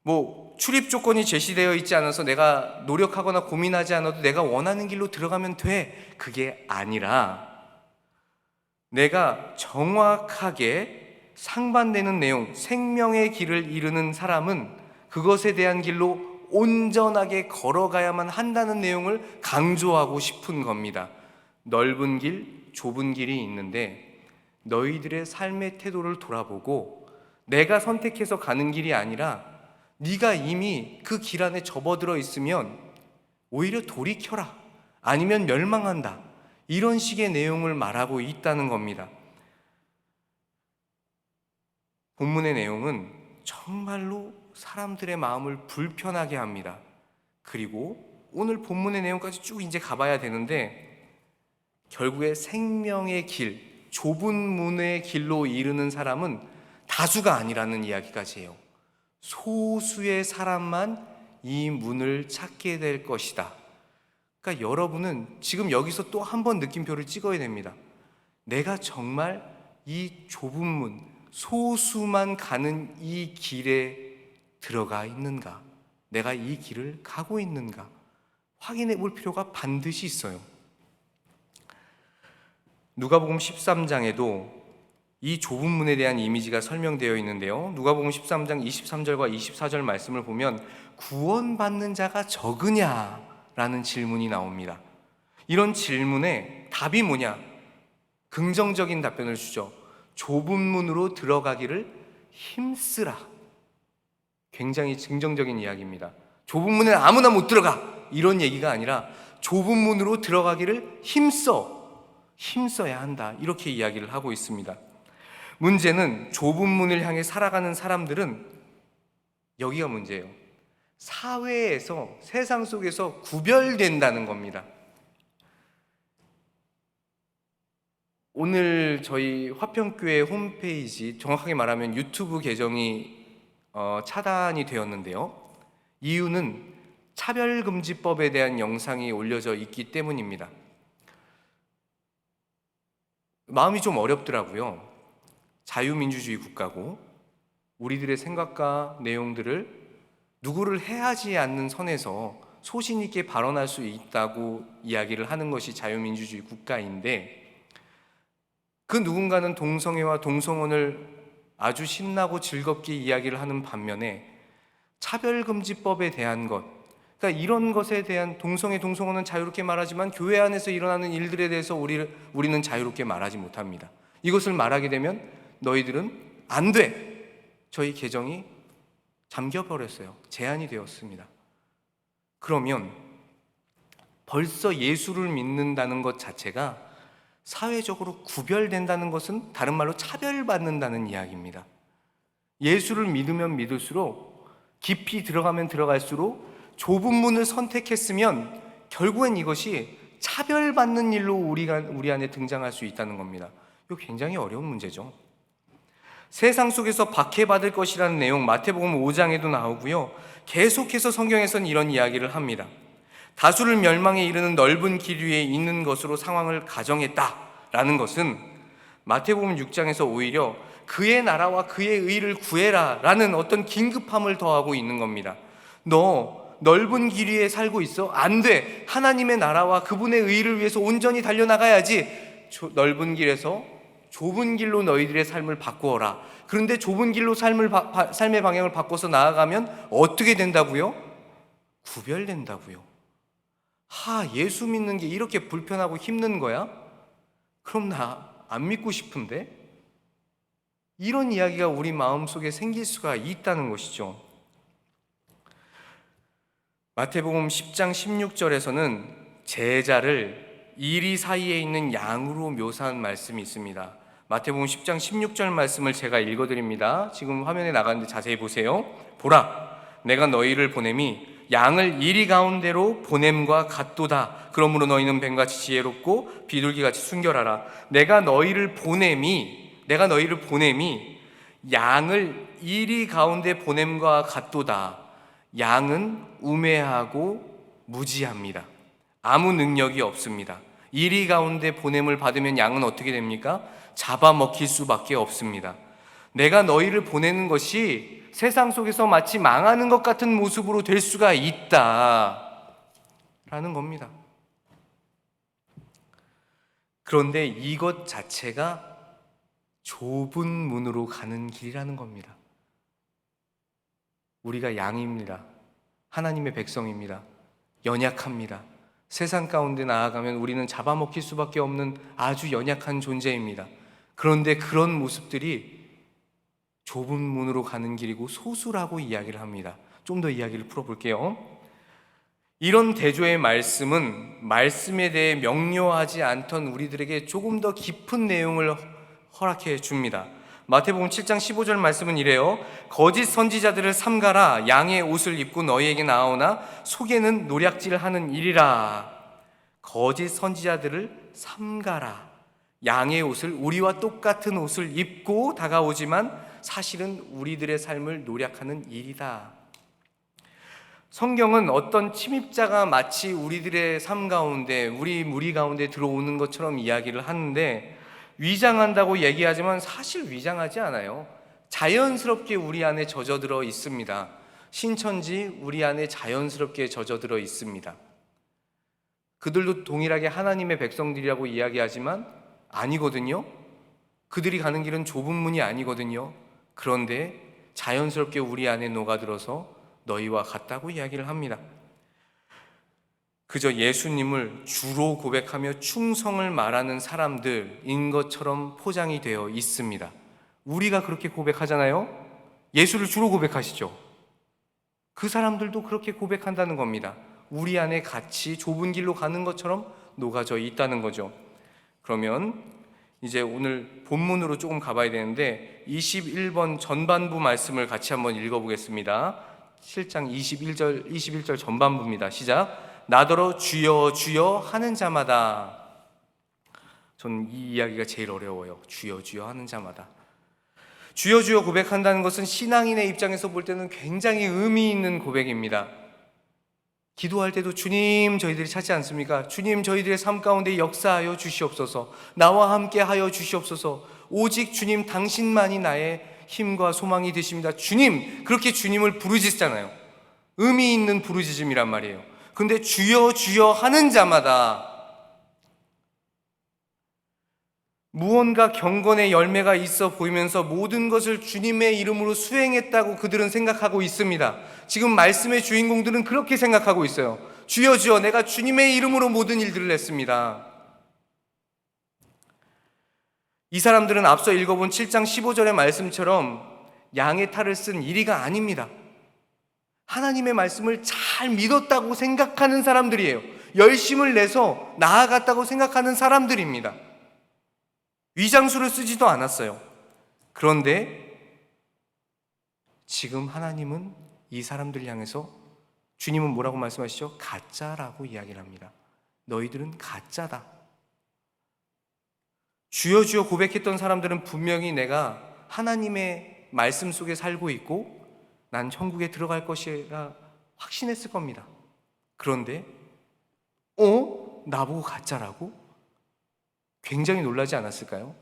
뭐 출입 조건이 제시되어 있지 않아서 내가 노력하거나 고민하지 않아도 내가 원하는 길로 들어가면 돼, 그게 아니라 내가 정확하게 상반되는 내용, 생명의 길을 이루는 사람은 그것에 대한 길로 온전하게 걸어가야만 한다는 내용을 강조하고 싶은 겁니다. 넓은 길, 좁은 길이 있는데 너희들의 삶의 태도를 돌아보고 내가 선택해서 가는 길이 아니라 네가 이미 그 길 안에 접어들어 있으면 오히려 돌이켜라, 아니면 멸망한다, 이런 식의 내용을 말하고 있다는 겁니다. 본문의 내용은 정말로 사람들의 마음을 불편하게 합니다. 그리고 오늘 본문의 내용까지 쭉 이제 가봐야 되는데 결국에 생명의 길, 좁은 문의 길로 이르는 사람은 다수가 아니라는 이야기까지 해요. 소수의 사람만 이 문을 찾게 될 것이다. 그러니까 여러분은 지금 여기서 또 한 번 느낌표를 찍어야 됩니다. 내가 정말 이 좁은 문, 소수만 가는 이 길에 들어가 있는가? 내가 이 길을 가고 있는가? 확인해 볼 필요가 반드시 있어요. 누가복음 13장에도 이 좁은 문에 대한 이미지가 설명되어 있는데요. 누가복음 13장 23절과 24절 말씀을 보면 구원받는 자가 적으냐라는 질문이 나옵니다. 이런 질문에 답이 뭐냐? 긍정적인 답변을 주죠. 좁은 문으로 들어가기를 힘쓰라. 굉장히 긍정적인 이야기입니다. 좁은 문에 아무나 못 들어가, 이런 얘기가 아니라 좁은 문으로 들어가기를 힘써야 한다, 이렇게 이야기를 하고 있습니다. 문제는 좁은 문을 향해 살아가는 사람들은 여기가 문제예요. 사회에서, 세상 속에서 구별된다는 겁니다. 오늘 저희 화평교회 홈페이지, 정확하게 말하면 유튜브 계정이 차단이 되었는데요. 이유는 차별금지법에 대한 영상이 올려져 있기 때문입니다. 마음이 좀 어렵더라고요. 자유민주주의 국가고 우리들의 생각과 내용들을 누구를 해하지 않는 선에서 소신 있게 발언할 수 있다고 이야기를 하는 것이 자유민주주의 국가인데, 그 누군가는 동성애와 동성혼을 아주 신나고 즐겁게 이야기를 하는 반면에 차별금지법에 대한 것, 그러니까 이런 것에 대한 동성애, 동성혼은 자유롭게 말하지만 교회 안에서 일어나는 일들에 대해서 우리는 자유롭게 말하지 못합니다. 이것을 말하게 되면 너희들은 안 돼! 저희 계정이 잠겨버렸어요. 제한이 되었습니다. 그러면 벌써 예수를 믿는다는 것 자체가 사회적으로 구별된다는 것은 다른 말로 차별받는다는 이야기입니다. 예수를 믿으면 믿을수록, 깊이 들어가면 들어갈수록 좁은 문을 선택했으면 결국엔 이것이 차별받는 일로 우리 안에 등장할 수 있다는 겁니다. 이거 굉장히 어려운 문제죠. 세상 속에서 박해받을 것이라는 내용 마태복음 5장에도 나오고요. 계속해서 성경에서는 이런 이야기를 합니다. 다수를 멸망에 이르는 넓은 길 위에 있는 것으로 상황을 가정했다라는 것은 마태복음 6장에서 오히려 그의 나라와 그의 의를 구해라 라는 어떤 긴급함을 더하고 있는 겁니다. 너 넓은 길 위에 살고 있어? 안 돼! 하나님의 나라와 그분의 의를 위해서 온전히 달려나가야지. 넓은 길에서 좁은 길로 너희들의 삶을 바꾸어라. 그런데 좁은 길로 삶의 방향을 바꿔서 나아가면 어떻게 된다고요? 구별된다고요. 예수 믿는 게 이렇게 불편하고 힘든 거야? 그럼 나 안 믿고 싶은데? 이런 이야기가 우리 마음속에 생길 수가 있다는 것이죠. 마태복음 10장 16절에서는 제자를 이리 사이에 있는 양으로 묘사한 말씀이 있습니다. 마태복음 10장 16절 말씀을 제가 읽어드립니다. 지금 화면에 나가는데 자세히 보세요. 보라, 내가 너희를 보냄이 양을 이리 가운데로 보냄과 같도다. 그러므로 너희는 뱀같이 지혜롭고 비둘기같이 순결하라. 내가 너희를 보냄이 양을 이리 가운데 보냄과 같도다. 양은 우매하고 무지합니다. 아무 능력이 없습니다. 이리 가운데 보냄을 받으면 양은 어떻게 됩니까? 잡아먹힐 수밖에 없습니다. 내가 너희를 보내는 것이 세상 속에서 마치 망하는 것 같은 모습으로 될 수가 있다 라는 겁니다. 그런데 이것 자체가 좁은 문으로 가는 길이라는 겁니다. 우리가 양입니다. 하나님의 백성입니다. 연약합니다. 세상 가운데 나아가면 우리는 잡아먹힐 수밖에 없는 아주 연약한 존재입니다. 그런데 그런 모습들이 좁은 문으로 가는 길이고 소수라고 이야기를 합니다. 좀 더 이야기를 풀어볼게요. 이런 대조의 말씀은 말씀에 대해 명료하지 않던 우리들에게 조금 더 깊은 내용을 허락해 줍니다. 마태복음 7장 15절 말씀은 이래요. 거짓 선지자들을 삼가라. 양의 옷을 입고 너희에게 나오나 속에는 노략질하는 일이라. 거짓 선지자들을 삼가라. 양의 옷을, 우리와 똑같은 옷을 입고 다가오지만 사실은 우리들의 삶을 노략하는 일이다. 성경은 어떤 침입자가 마치 우리들의 삶 가운데, 우리 무리 가운데 들어오는 것처럼 이야기를 하는데, 위장한다고 얘기하지만 사실 위장하지 않아요. 자연스럽게 우리 안에 젖어들어 있습니다. 신천지 우리 안에 자연스럽게 젖어들어 있습니다. 그들도 동일하게 하나님의 백성들이라고 이야기하지만 아니거든요. 그들이 가는 길은 좁은 문이 아니거든요. 그런데 자연스럽게 우리 안에 녹아들어서 너희와 같다고 이야기를 합니다. 그저 예수님을 주로 고백하며 충성을 말하는 사람들인 것처럼 포장이 되어 있습니다. 우리가 그렇게 고백하잖아요. 예수를 주로 고백하시죠. 그 사람들도 그렇게 고백한다는 겁니다. 우리 안에 같이 좁은 길로 가는 것처럼 녹아져 있다는 거죠. 그러면 이제 오늘 본문으로 조금 가봐야 되는데 21번 전반부 말씀을 같이 한번 읽어보겠습니다. 7장 21절 전반부입니다. 시작. 나더러 주여 주여 하는 자마다. 저는 이 이야기가 제일 어려워요. 주여 주여 하는 자마다. 주여 주여 고백한다는 것은 신앙인의 입장에서 볼 때는 굉장히 의미 있는 고백입니다. 기도할 때도 주님 저희들이 찾지 않습니까? 주님 저희들의 삶 가운데 역사하여 주시옵소서. 나와 함께 하여 주시옵소서. 오직 주님 당신만이 나의 힘과 소망이 되십니다. 주님, 그렇게 주님을 부르짖잖아요. 의미 있는 부르짖음이란 말이에요. 근데 주여 주여 하는 자마다 무언가 경건의 열매가 있어 보이면서 모든 것을 주님의 이름으로 수행했다고 그들은 생각하고 있습니다. 지금 말씀의 주인공들은 그렇게 생각하고 있어요. 주여 주여 내가 주님의 이름으로 모든 일들을 했습니다. 이 사람들은 앞서 읽어본 7장 15절의 말씀처럼 양의 탈을 쓴 이리가 아닙니다. 하나님의 말씀을 잘 믿었다고 생각하는 사람들이에요. 열심을 내서 나아갔다고 생각하는 사람들입니다. 위장수를 쓰지도 않았어요. 그런데 지금 하나님은 이 사람들 향해서 주님은 뭐라고 말씀하시죠? 가짜라고 이야기를 합니다. 너희들은 가짜다. 주여 주여 고백했던 사람들은 분명히 내가 하나님의 말씀 속에 살고 있고 난 천국에 들어갈 것이라 확신했을 겁니다. 그런데 나보고 가짜라고? 굉장히 놀라지 않았을까요?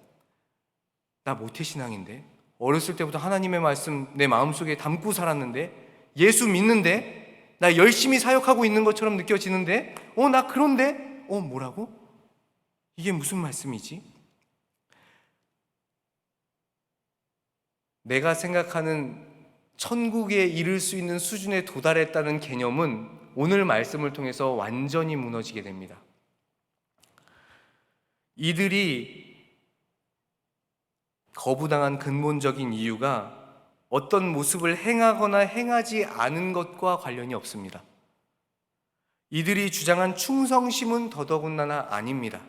나 모태신앙인데, 어렸을 때부터 하나님의 말씀 내 마음속에 담고 살았는데, 예수 믿는데, 나 열심히 사역하고 있는 것처럼 느껴지는데, 나 그런데, 뭐라고? 이게 무슨 말씀이지? 내가 생각하는 천국에 이를 수 있는 수준에 도달했다는 개념은 오늘 말씀을 통해서 완전히 무너지게 됩니다. 이들이 거부당한 근본적인 이유가 어떤 모습을 행하거나 행하지 않은 것과 관련이 없습니다. 이들이 주장한 충성심은 더더군다나 아닙니다.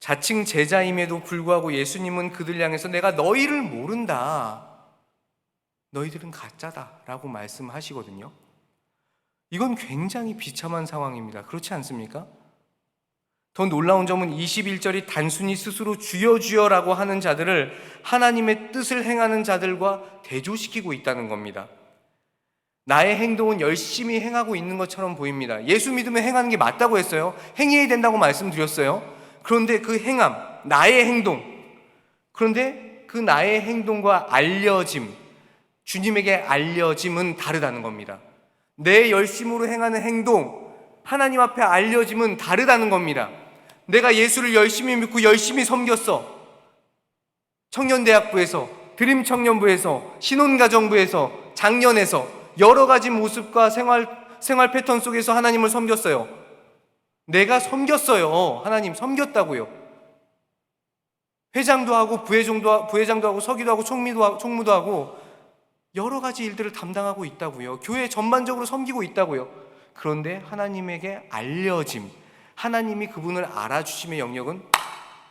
자칭 제자임에도 불구하고 예수님은 그들 향해서 내가 너희를 모른다. 너희들은 가짜다 라고 말씀하시거든요. 이건 굉장히 비참한 상황입니다. 그렇지 않습니까? 더 놀라운 점은 21절이 단순히 스스로 주여 주여라고 하는 자들을 하나님의 뜻을 행하는 자들과 대조시키고 있다는 겁니다. 나의 행동은 열심히 행하고 있는 것처럼 보입니다. 예수 믿으면 행하는 게 맞다고 했어요. 행해야 된다고 말씀드렸어요. 그런데 그 행함, 나의 행동, 그런데 그 나의 행동과 알려짐, 주님에게 알려짐은 다르다는 겁니다. 내 열심으로 행하는 행동, 하나님 앞에 알려짐은 다르다는 겁니다. 내가 예수를 열심히 믿고 열심히 섬겼어. 청년대학부에서, 드림청년부에서, 신혼가정부에서, 장년에서 여러 가지 모습과 생활 패턴 속에서 하나님을 섬겼어요. 내가 섬겼어요. 하나님 섬겼다고요. 회장도 하고 부회장도 하고 서기도 하고 총무도 하고 여러 가지 일들을 담당하고 있다고요. 교회 전반적으로 섬기고 있다고요. 그런데 하나님에게 알려짐, 하나님이 그분을 알아주심의 영역은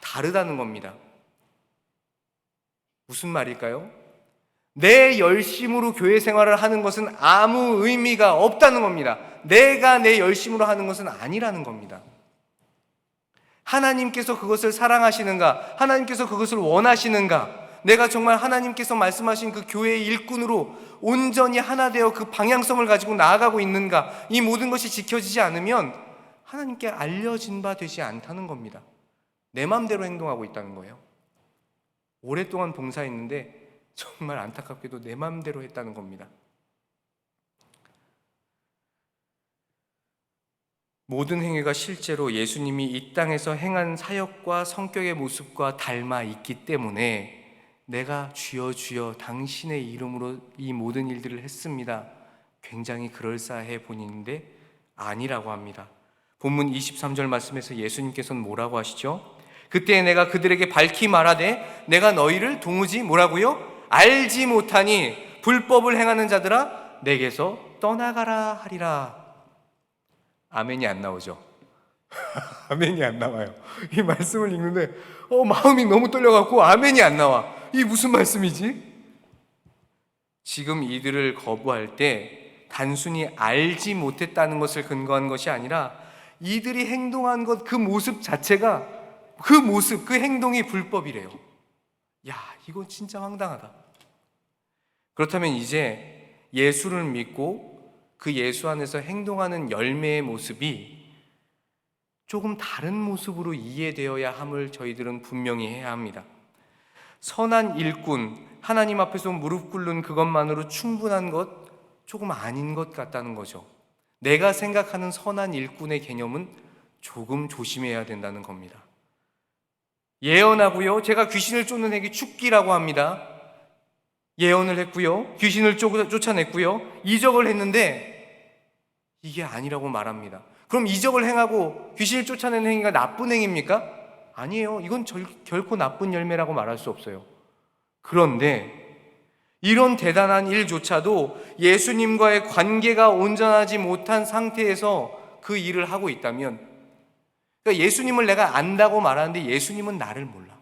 다르다는 겁니다. 무슨 말일까요? 내 열심으로 교회 생활을 하는 것은 아무 의미가 없다는 겁니다. 내가 내 열심으로 하는 것은 아니라는 겁니다. 하나님께서 그것을 사랑하시는가? 하나님께서 그것을 원하시는가? 내가 정말 하나님께서 말씀하신 그 교회의 일꾼으로 온전히 하나 되어 그 방향성을 가지고 나아가고 있는가? 이 모든 것이 지켜지지 않으면 하나님께 알려진 바 되지 않다는 겁니다. 내 마음대로 행동하고 있다는 거예요. 오랫동안 봉사했는데 정말 안타깝게도 내 마음대로 했다는 겁니다. 모든 행위가 실제로 예수님이 이 땅에서 행한 사역과 성격의 모습과 닮아 있기 때문에 내가 주여 주여 당신의 이름으로 이 모든 일들을 했습니다, 굉장히 그럴싸해 보이는데 아니라고 합니다. 본문 23절 말씀에서 예수님께서는 뭐라고 하시죠? 그때 내가 그들에게 밝히 말하되 내가 너희를 도무지 뭐라고요? 알지 못하니 불법을 행하는 자들아 내게서 떠나가라 하리라. 아멘이 안 나오죠? 아멘이 안 나와요. 이 말씀을 읽는데 마음이 너무 떨려갖고 아멘이 안 나와. 이게 무슨 말씀이지? 지금 이들을 거부할 때 단순히 알지 못했다는 것을 근거한 것이 아니라 이들이 행동한 것, 그 모습 자체가, 그 모습, 그 행동이 불법이래요. 야, 이건 진짜 황당하다. 그렇다면 이제 예수를 믿고 그 예수 안에서 행동하는 열매의 모습이 조금 다른 모습으로 이해되어야 함을 저희들은 분명히 해야 합니다. 선한 일꾼, 하나님 앞에서 무릎 꿇는 그것만으로 충분한 것 조금 아닌 것 같다는 거죠. 내가 생각하는 선한 일꾼의 개념은 조금 조심해야 된다는 겁니다. 예언하고요, 제가 귀신을 쫓는 행위 축기라고 합니다. 예언을 했고요, 귀신을 쫓아냈고요, 이적을 했는데 이게 아니라고 말합니다. 그럼 이적을 행하고 귀신을 쫓아내는 행위가 나쁜 행위입니까? 아니에요. 이건 결코 나쁜 열매라고 말할 수 없어요. 그런데 이런 대단한 일조차도 예수님과의 관계가 온전하지 못한 상태에서 그 일을 하고 있다면, 그러니까 예수님을 내가 안다고 말하는데 예수님은 나를 몰라.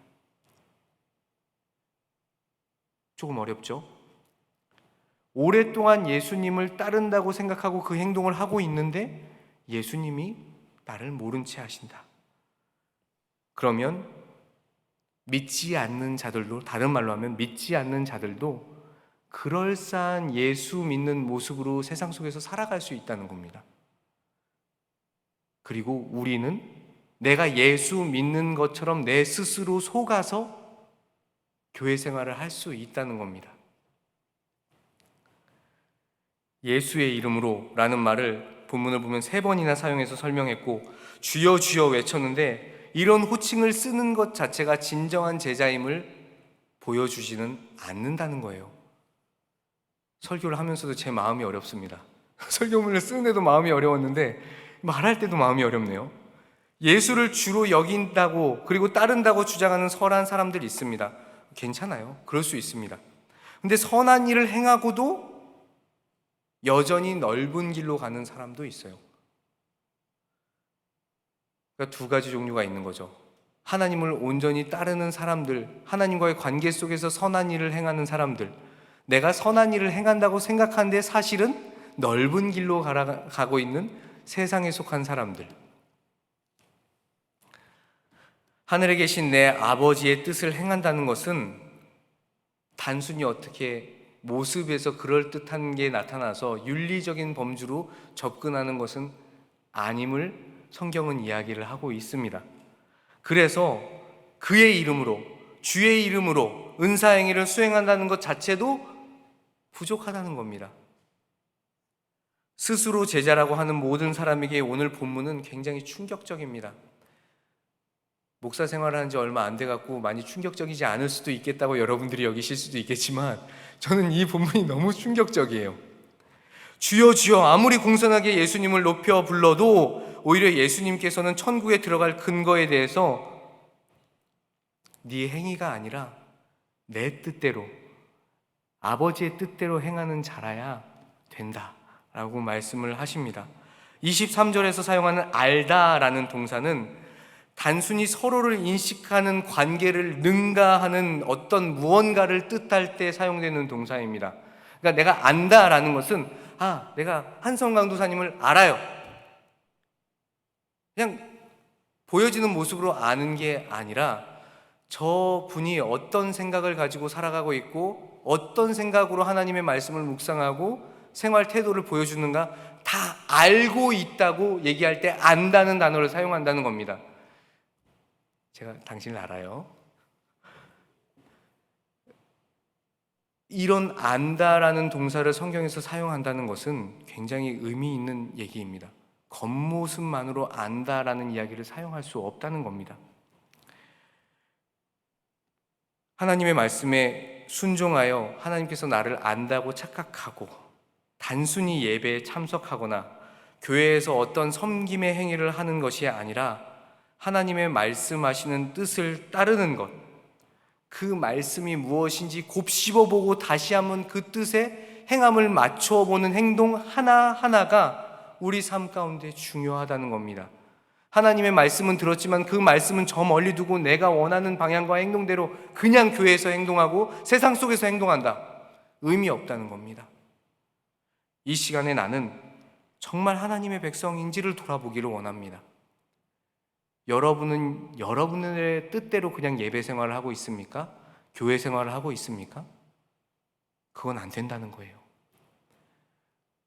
조금 어렵죠? 오랫동안 예수님을 따른다고 생각하고 그 행동을 하고 있는데 예수님이 나를 모른 채 하신다. 그러면 믿지 않는 자들도, 다른 말로 하면 믿지 않는 자들도 그럴싸한 예수 믿는 모습으로 세상 속에서 살아갈 수 있다는 겁니다. 그리고 우리는 내가 예수 믿는 것처럼 내 스스로 속아서 교회 생활을 할 수 있다는 겁니다. 예수의 이름으로 라는 말을 본문을 보면 3번이나 사용해서 설명했고, 주여 주여 외쳤는데 이런 호칭을 쓰는 것 자체가 진정한 제자임을 보여주지는 않는다는 거예요. 설교를 하면서도 제 마음이 어렵습니다. 설교문을 쓰는데도 마음이 어려웠는데 말할 때도 마음이 어렵네요. 예수를 주로 여긴다고, 그리고 따른다고 주장하는 선한 사람들이 있습니다. 괜찮아요. 그럴 수 있습니다. 근데 선한 일을 행하고도 여전히 넓은 길로 가는 사람도 있어요. 그러니까 2가지 종류가 있는 거죠. 하나님을 온전히 따르는 사람들, 하나님과의 관계 속에서 선한 일을 행하는 사람들, 내가 선한 일을 행한다고 생각하는데 사실은 넓은 길로 가고 있는 세상에 속한 사람들. 하늘에 계신 내 아버지의 뜻을 행한다는 것은 단순히 어떻게 모습에서 그럴듯한 게 나타나서 윤리적인 범주로 접근하는 것은 아님을 성경은 이야기를 하고 있습니다. 그래서 그의 이름으로, 주의 이름으로 은사행위를 수행한다는 것 자체도 부족하다는 겁니다. 스스로 제자라고 하는 모든 사람에게 오늘 본문은 굉장히 충격적입니다. 목사 생활한 지 얼마 안 돼갖고 많이 충격적이지 않을 수도 있겠다고 여러분들이 여기실 수도 있겠지만 저는 이 본문이 너무 충격적이에요. 주여 주여 아무리 공손하게 예수님을 높여 불러도 오히려 예수님께서는 천국에 들어갈 근거에 대해서 네 행위가 아니라 내 뜻대로, 아버지의 뜻대로 행하는 자라야 된다 라고 말씀을 하십니다. 23절에서 사용하는 알다라는 동사는 단순히 서로를 인식하는 관계를 능가하는 어떤 무언가를 뜻할 때 사용되는 동사입니다. 그러니까 내가 안다라는 것은 내가 한성 강도사님을 알아요. 그냥 보여지는 모습으로 아는 게 아니라 저 분이 어떤 생각을 가지고 살아가고 있고 어떤 생각으로 하나님의 말씀을 묵상하고 생활 태도를 보여주는가 다 알고 있다고 얘기할 때 안다는 단어를 사용한다는 겁니다. 제가 당신을 알아요. 이런 안다라는 동사를 성경에서 사용한다는 것은 굉장히 의미 있는 얘기입니다. 겉모습만으로 안다라는 이야기를 사용할 수 없다는 겁니다. 하나님의 말씀에 순종하여 하나님께서 나를 안다고 착각하고 단순히 예배에 참석하거나 교회에서 어떤 섬김의 행위를 하는 것이 아니라 하나님의 말씀하시는 뜻을 따르는 것, 그 말씀이 무엇인지 곱씹어보고 다시 한번 그 뜻에 행함을 맞춰보는 행동 하나하나가 우리 삶 가운데 중요하다는 겁니다. 하나님의 말씀은 들었지만 그 말씀은 저 멀리 두고 내가 원하는 방향과 행동대로 그냥 교회에서 행동하고 세상 속에서 행동한다. 의미 없다는 겁니다. 이 시간에 나는 정말 하나님의 백성인지를 돌아보기를 원합니다. 여러분은 여러분의 뜻대로 그냥 예배 생활을 하고 있습니까? 교회 생활을 하고 있습니까? 그건 안 된다는 거예요.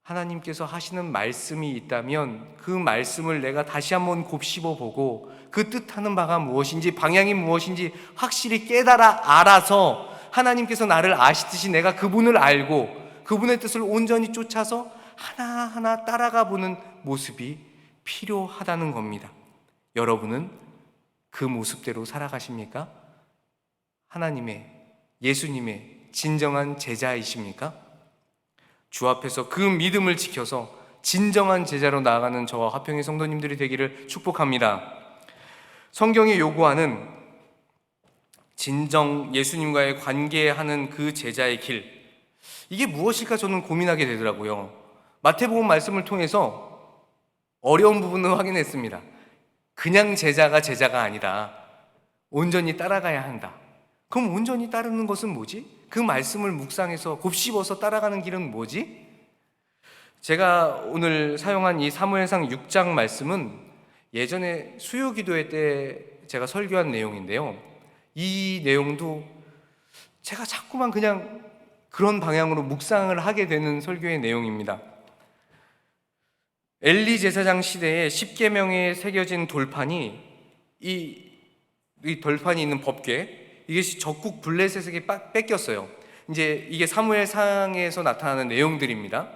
하나님께서 하시는 말씀이 있다면 그 말씀을 내가 다시 한번 곱씹어 보고 그 뜻하는 바가 무엇인지 방향이 무엇인지 확실히 깨달아 알아서 하나님께서 나를 아시듯이 내가 그분을 알고 그분의 뜻을 온전히 쫓아서 하나하나 따라가 보는 모습이 필요하다는 겁니다. 여러분은 그 모습대로 살아가십니까? 하나님의, 예수님의 진정한 제자이십니까? 주 앞에서 그 믿음을 지켜서 진정한 제자로 나아가는 저와 화평의 성도님들이 되기를 축복합니다. 성경이 요구하는 진정 예수님과의 관계하는 그 제자의 길, 이게 무엇일까 저는 고민하게 되더라고요. 마태복음 말씀을 통해서 어려운 부분을 확인했습니다. 그냥 제자가 아니다. 온전히 따라가야 한다. 그럼 온전히 따르는 것은 뭐지? 그 말씀을 묵상해서 곱씹어서 따라가는 길은 뭐지? 제가 오늘 사용한 이 사무엘상 6장 말씀은 예전에 수요기도회 때 제가 설교한 내용인데요. 이 내용도 제가 자꾸만 그냥 그런 방향으로 묵상을 하게 되는 설교의 내용입니다. 엘리 제사장 시대에 십계명에 새겨진 돌판이 이 돌판이 있는 법궤, 이것이 적국 블레셋에게 뺏겼어요. 이제 이게 사무엘상에서 나타나는 내용들입니다.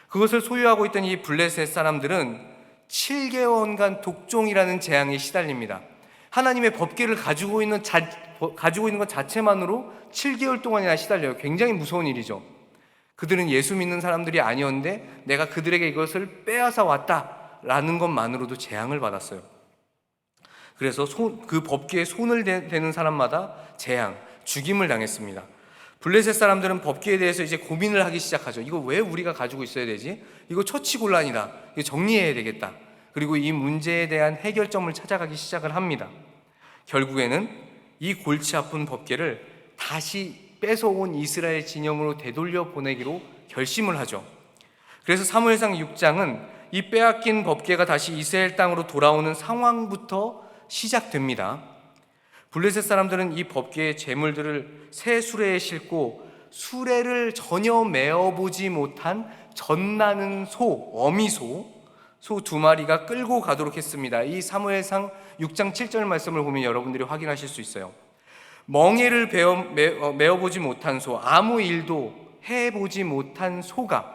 그것을 소유하고 있던 이 블레셋 사람들은 7개월간 독종이라는 재앙에 시달립니다. 하나님의 법궤를 가지고 있는 것 자체만으로 7개월 동안이나 시달려요. 굉장히 무서운 일이죠. 그들은 예수 믿는 사람들이 아니었는데 내가 그들에게 이것을 빼앗아 왔다라는 것만으로도 재앙을 받았어요. 그래서 그 법궤에 손을 대는 사람마다 재앙, 죽임을 당했습니다. 블레셋 사람들은 법궤에 대해서 이제 고민을 하기 시작하죠. 이거 왜 우리가 가지고 있어야 되지? 이거 처치곤란이다. 이거 정리해야 되겠다. 그리고 이 문제에 대한 해결점을 찾아가기 시작을 합니다. 결국에는 이 골치 아픈 법궤를 다시 뺏어온 이스라엘 진영으로 되돌려 보내기로 결심을 하죠. 그래서 사무엘상 6장은 이 빼앗긴 법궤가 다시 이스라엘 땅으로 돌아오는 상황부터 시작됩니다. 블레셋 사람들은 이 법궤의 제물들을 새 수레에 싣고 수레를 전혀 메어보지 못한 젖나는 소, 어미소, 소 2마리가 끌고 가도록 했습니다. 이 사무엘상 6장 7절 말씀을 보면 여러분들이 확인하실 수 있어요. 멍에를 메어보지 못한 소, 아무 일도 해보지 못한 소가,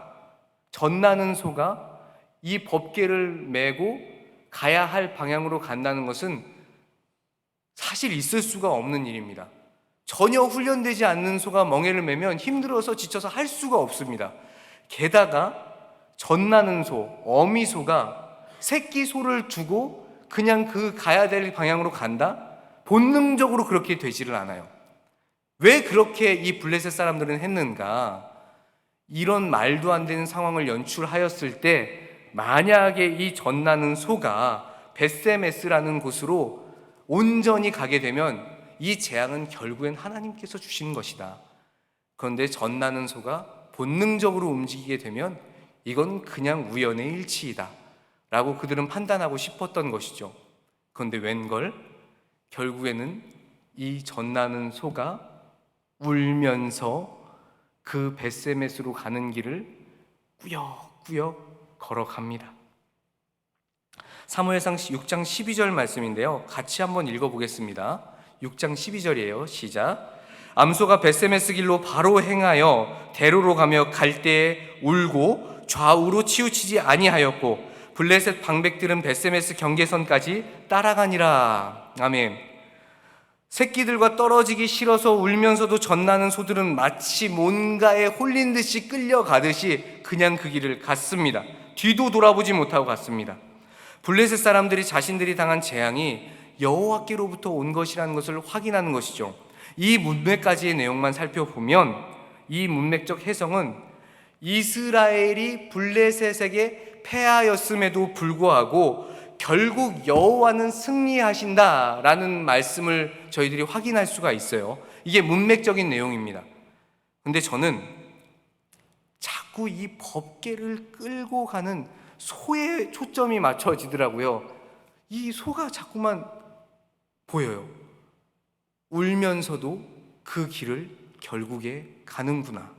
젖나는 소가 이 법궤를 메고 가야 할 방향으로 간다는 것은 사실 있을 수가 없는 일입니다. 전혀 훈련되지 않는 소가 멍에를 메면 힘들어서 지쳐서 할 수가 없습니다. 게다가 젖나는 소, 어미소가 새끼 소를 두고 그냥 그 가야 될 방향으로 간다? 본능적으로 그렇게 되지를 않아요. 왜 그렇게 이 블레셋 사람들은 했는가? 이런 말도 안 되는 상황을 연출하였을 때 만약에 이 젖나는 소가 벳세메스라는 곳으로 온전히 가게 되면 이 재앙은 결국엔 하나님께서 주신 것이다. 그런데 젖나는 소가 본능적으로 움직이게 되면 이건 그냥 우연의 일치이다 라고 그들은 판단하고 싶었던 것이죠. 그런데 웬걸? 결국에는 이 젖나는 소가 울면서 그 벳세메스로 가는 길을 꾸역꾸역 걸어갑니다. 사무엘상 6장 12절 말씀인데요, 같이 한번 읽어보겠습니다. 6장 12절이에요. 시작. 암소가 벳세메스 길로 바로 행하여 대로로 가며 갈 때에 울고 좌우로 치우치지 아니하였고 블레셋 방백들은 벳세메스 경계선까지 따라가니라. 아멘. 새끼들과 떨어지기 싫어서 울면서도 젖나는 소들은 마치 뭔가에 홀린 듯이 끌려가듯이 그냥 그 길을 갔습니다. 뒤도 돌아보지 못하고 갔습니다. 블레셋 사람들이 자신들이 당한 재앙이 여호와께로부터 온 것이라는 것을 확인하는 것이죠. 이 문맥까지의 내용만 살펴보면 이 문맥적 해석은 이스라엘이 블레셋에게 패하였음에도 불구하고 결국 여호와는 승리하신다라는 말씀을 저희들이 확인할 수가 있어요. 이게 문맥적인 내용입니다. 근데 저는 자꾸 이 법궤를 끌고 가는 소에 초점이 맞춰지더라고요. 이 소가 자꾸만 보여요. 울면서도 그 길을 결국에 가는구나.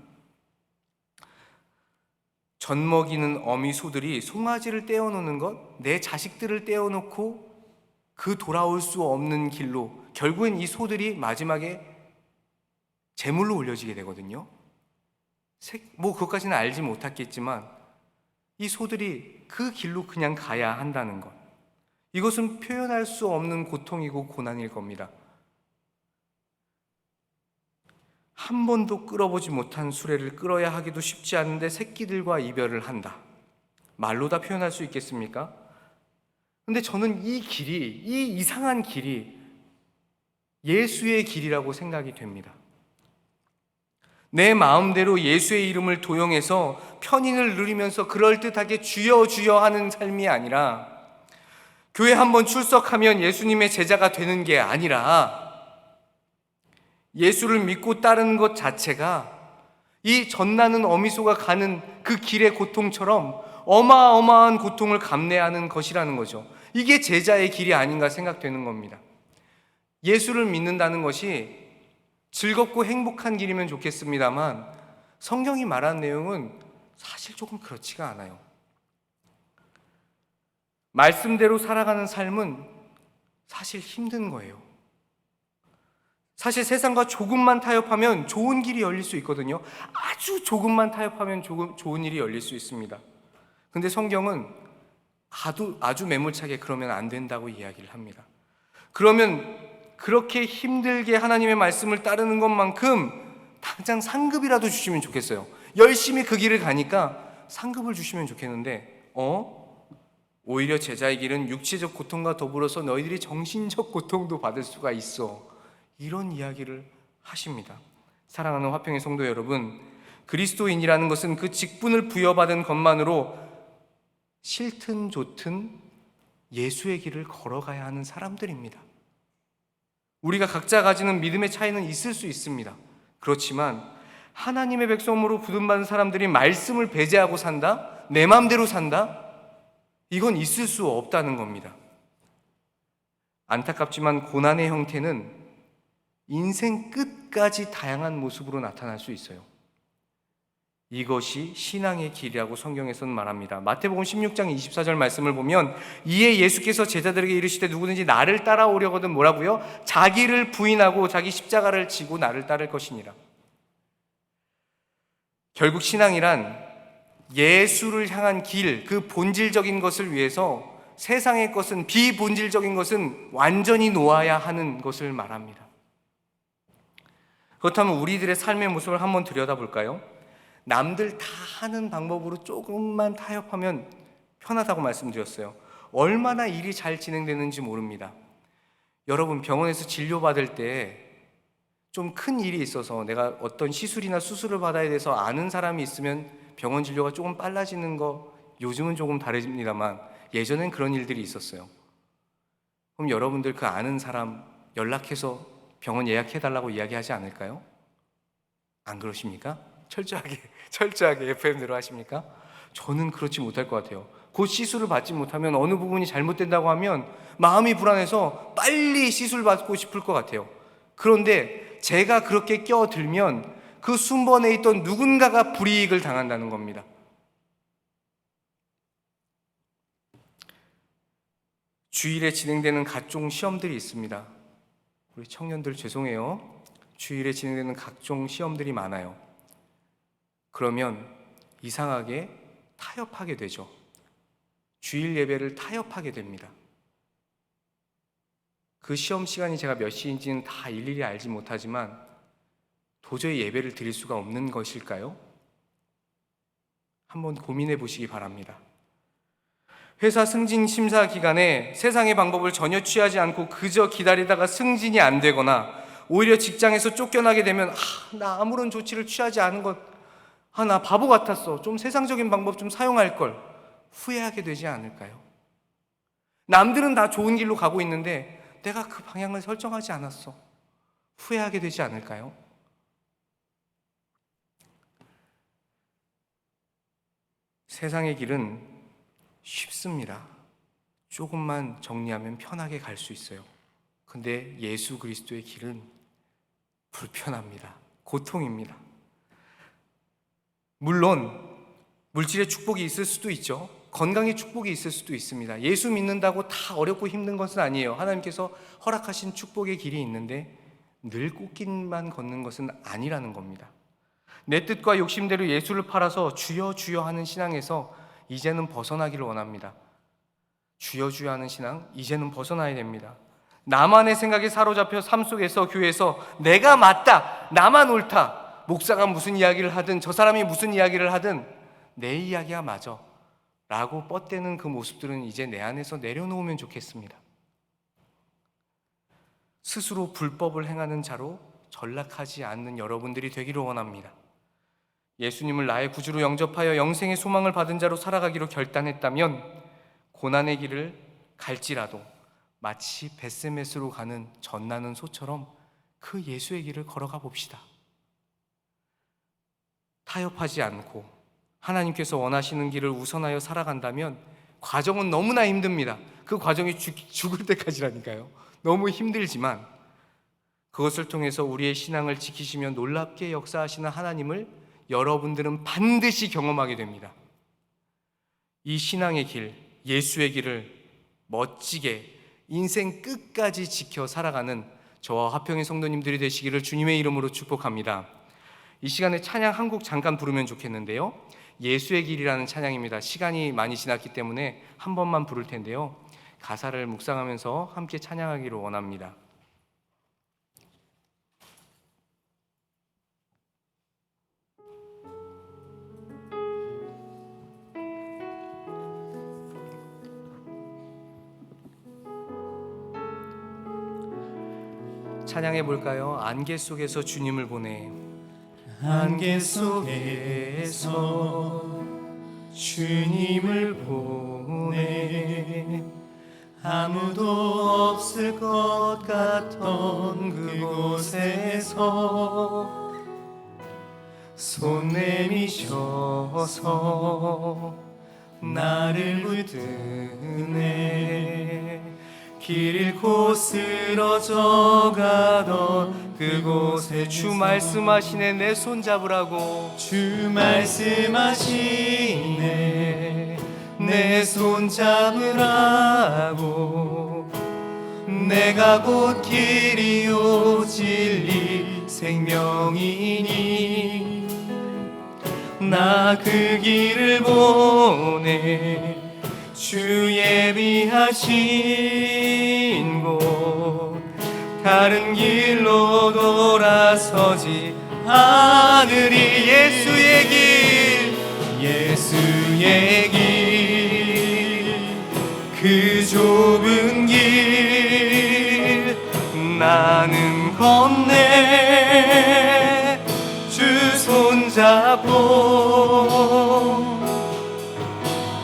젖먹이는 어미 소들이 송아지를 떼어놓는 것, 내 자식들을 떼어놓고 그 돌아올 수 없는 길로 결국엔 이 소들이 마지막에 제물로 올려지게 되거든요. 뭐 그것까지는 알지 못했겠지만 이 소들이 그 길로 그냥 가야 한다는 것, 이것은 표현할 수 없는 고통이고 고난일 겁니다. 한 번도 끌어보지 못한 수레를 끌어야 하기도 쉽지 않은데 새끼들과 이별을 한다. 말로 다 표현할 수 있겠습니까? 근데 저는 이 길이, 이 이상한 길이 예수의 길이라고 생각이 됩니다. 내 마음대로 예수의 이름을 도용해서 편인을 누리면서 그럴듯하게 주여 주여 하는 삶이 아니라, 교회 한번 출석하면 예수님의 제자가 되는 게 아니라 예수를 믿고 따르는 것 자체가 이 젖나는 어미소가 가는 그 길의 고통처럼 어마어마한 고통을 감내하는 것이라는 거죠. 이게 제자의 길이 아닌가 생각되는 겁니다. 예수를 믿는다는 것이 즐겁고 행복한 길이면 좋겠습니다만 성경이 말한 내용은 사실 조금 그렇지가 않아요. 말씀대로 살아가는 삶은 사실 힘든 거예요. 사실 세상과 조금만 타협하면 좋은 길이 열릴 수 있거든요. 아주 조금만 타협하면 좋은 일이 열릴 수 있습니다. 근데 성경은 아주 매몰차게 그러면 안 된다고 이야기를 합니다. 그러면 그렇게 힘들게 하나님의 말씀을 따르는 것만큼 당장 상급이라도 주시면 좋겠어요. 열심히 그 길을 가니까 상급을 주시면 좋겠는데 오히려 제자의 길은 육체적 고통과 더불어서 너희들이 정신적 고통도 받을 수가 있어. 이런 이야기를 하십니다. 사랑하는 화평의 성도 여러분, 그리스도인이라는 것은 그 직분을 부여받은 것만으로 싫든 좋든 예수의 길을 걸어가야 하는 사람들입니다. 우리가 각자 가지는 믿음의 차이는 있을 수 있습니다. 그렇지만 하나님의 백성으로 부름받은 사람들이 말씀을 배제하고 산다? 내 마음대로 산다? 이건 있을 수 없다는 겁니다. 안타깝지만 고난의 형태는 인생 끝까지 다양한 모습으로 나타날 수 있어요. 이것이 신앙의 길이라고 성경에서는 말합니다. 마태복음 16장 24절 말씀을 보면 이에 예수께서 제자들에게 이르시되 누구든지 나를 따라오려거든 뭐라고요? 자기를 부인하고 자기 십자가를 지고 나를 따를 것이니라. 결국 신앙이란 예수를 향한 길, 그 본질적인 것을 위해서 세상의 것은, 비본질적인 것은 완전히 놓아야 하는 것을 말합니다. 그렇다면 우리들의 삶의 모습을 한번 들여다볼까요? 남들 다 하는 방법으로 조금만 타협하면 편하다고 말씀드렸어요. 얼마나 일이 잘 진행되는지 모릅니다. 여러분, 병원에서 진료받을 때 좀 큰 일이 있어서 내가 어떤 시술이나 수술을 받아야 돼서 아는 사람이 있으면 병원 진료가 조금 빨라지는 거, 요즘은 조금 다릅니다만 예전엔 그런 일들이 있었어요. 그럼 여러분들 그 아는 사람 연락해서 병원 예약해달라고 이야기하지 않을까요? 안 그러십니까? 철저하게 FM대로 하십니까? 저는 그렇지 못할 것 같아요. 곧 시술을 받지 못하면 어느 부분이 잘못된다고 하면 마음이 불안해서 빨리 시술 받고 싶을 것 같아요. 그런데 제가 그렇게 껴들면 그 순번에 있던 누군가가 불이익을 당한다는 겁니다. 주일에 진행되는 각종 시험들이 있습니다. 우리 청년들 죄송해요. 주일에 진행되는 각종 시험들이 많아요. 그러면 이상하게 타협하게 되죠. 주일 예배를 타협하게 됩니다. 그 시험 시간이 제가 몇 시인지는 다 일일이 알지 못하지만 도저히 예배를 드릴 수가 없는 것일까요? 한번 고민해 보시기 바랍니다. 회사 승진 심사 기간에 세상의 방법을 전혀 취하지 않고 그저 기다리다가 승진이 안 되거나 오히려 직장에서 쫓겨나게 되면 나 아무런 조치를 취하지 않은 것, 나 바보 같았어. 좀 세상적인 방법 좀 사용할 걸. 후회하게 되지 않을까요? 남들은 다 좋은 길로 가고 있는데 내가 그 방향을 설정하지 않았어. 후회하게 되지 않을까요? 세상의 길은 쉽습니다. 조금만 정리하면 편하게 갈 수 있어요. 근데 예수 그리스도의 길은 불편합니다. 고통입니다. 물론 물질의 축복이 있을 수도 있죠. 건강의 축복이 있을 수도 있습니다. 예수 믿는다고 다 어렵고 힘든 것은 아니에요. 하나님께서 허락하신 축복의 길이 있는데 늘 꽃길만 걷는 것은 아니라는 겁니다. 내 뜻과 욕심대로 예수를 팔아서 주여 주여 하는 신앙에서 이제는 벗어나기를 원합니다. 주여 주여 하는 신앙, 이제는 벗어나야 됩니다. 나만의 생각에 사로잡혀 삶 속에서, 교회에서 내가 맞다, 나만 옳다, 목사가 무슨 이야기를 하든 저 사람이 무슨 이야기를 하든 내 이야기가 맞아 라고 뻗대는 그 모습들은 이제 내 안에서 내려놓으면 좋겠습니다. 스스로 불법을 행하는 자로 전락하지 않는 여러분들이 되기를 원합니다. 예수님을 나의 구주로 영접하여 영생의 소망을 받은 자로 살아가기로 결단했다면 고난의 길을 갈지라도 마치 벳세메스로 가는 젖나는 소처럼 그 예수의 길을 걸어가 봅시다. 타협하지 않고 하나님께서 원하시는 길을 우선하여 살아간다면 과정은 너무나 힘듭니다. 그 과정이 죽을 때까지라니까요. 너무 힘들지만 그것을 통해서 우리의 신앙을 지키시며 놀랍게 역사하시는 하나님을 여러분들은 반드시 경험하게 됩니다. 이 신앙의 길, 예수의 길을 멋지게 인생 끝까지 지켜 살아가는 저와 화평의 성도님들이 되시기를 주님의 이름으로 축복합니다. 이 시간에 찬양 한 곡 잠깐 부르면 좋겠는데요. 예수의 길이라는 찬양입니다. 시간이 많이 지났기 때문에 한 번만 부를 텐데요. 가사를 묵상하면서 함께 찬양하기를 원합니다. 찬양해 볼까요? 안개 속에서 주님을 보내. 안개 속에서 주님을 보내. 아무도 없을 것 같던 그곳에서 손 내미셔서 나를 붙드네. 길 잃고 쓰러져 가던 그곳에 주 말씀하시네. 내 손 잡으라고 주 말씀하시네. 내 손 잡으라고. 내가 곧 길이요 진리 생명이니 나 그 길을 보내. 주 예비하신 곳 다른 길로 돌아서지 않으리. 예수의 길, 예수의 길, 그 좁은 길 나는 건네. 주 손잡고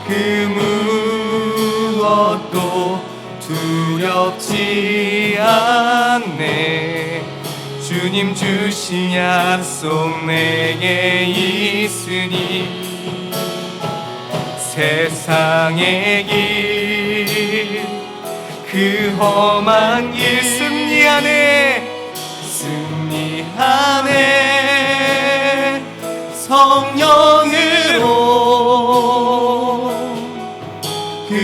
그 무엇도 두렵지 않네. 주님 주신 약속 내게 있으니 세상의 길, 그 험한 길 승리하네. 승리하네. 성령으로 그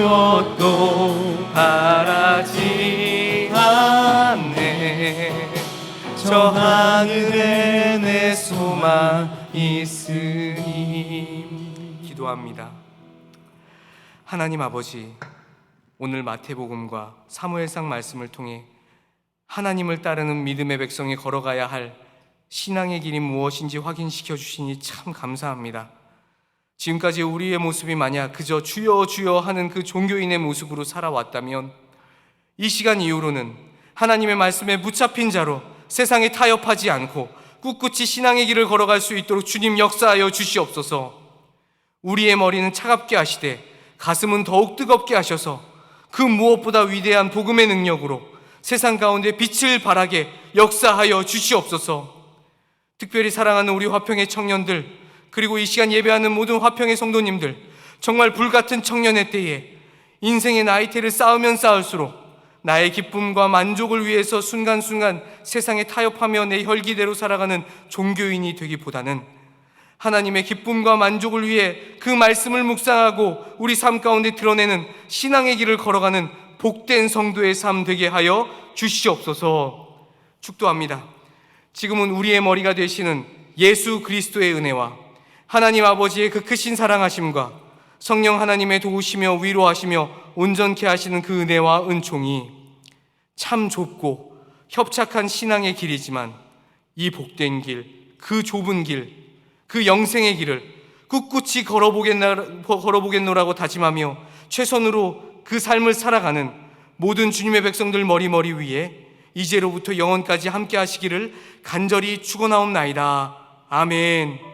무엇도 바라지 않네. 저 하늘에 내 소망 있으니. 기도합니다. 하나님 아버지, 오늘 마태복음과 사무엘상 말씀을 통해 하나님을 따르는 믿음의 백성이 걸어가야 할 신앙의 길이 무엇인지 확인시켜 주시니 참 감사합니다. 지금까지 우리의 모습이 만약 그저 주여 주여 하는 그 종교인의 모습으로 살아왔다면 이 시간 이후로는 하나님의 말씀에 붙잡힌 자로 세상에 타협하지 않고 꿋꿋이 신앙의 길을 걸어갈 수 있도록 주님 역사하여 주시옵소서. 우리의 머리는 차갑게 하시되 가슴은 더욱 뜨겁게 하셔서 그 무엇보다 위대한 복음의 능력으로 세상 가운데 빛을 발하게 역사하여 주시옵소서. 특별히 사랑하는 우리 화평의 청년들, 그리고 이 시간 예배하는 모든 화평의 성도님들, 정말 불같은 청년의 때에 인생의 나이테를 쌓으면 쌓을수록 나의 기쁨과 만족을 위해서 순간순간 세상에 타협하며 내 혈기대로 살아가는 종교인이 되기보다는 하나님의 기쁨과 만족을 위해 그 말씀을 묵상하고 우리 삶 가운데 드러내는 신앙의 길을 걸어가는 복된 성도의 삶 되게 하여 주시옵소서. 축도합니다. 지금은 우리의 머리가 되시는 예수 그리스도의 은혜와 하나님 아버지의 그 크신 사랑하심과 성령 하나님의 도우시며 위로하시며 온전케 하시는 그 은혜와 은총이 참 좁고 협착한 신앙의 길이지만 이 복된 길, 그 좁은 길, 그 영생의 길을 꿋꿋이 걸어보겠노라고 다짐하며 최선으로 그 삶을 살아가는 모든 주님의 백성들 머리 위에 이제로부터 영원까지 함께 하시기를 간절히 축원하옵나이다. 아멘.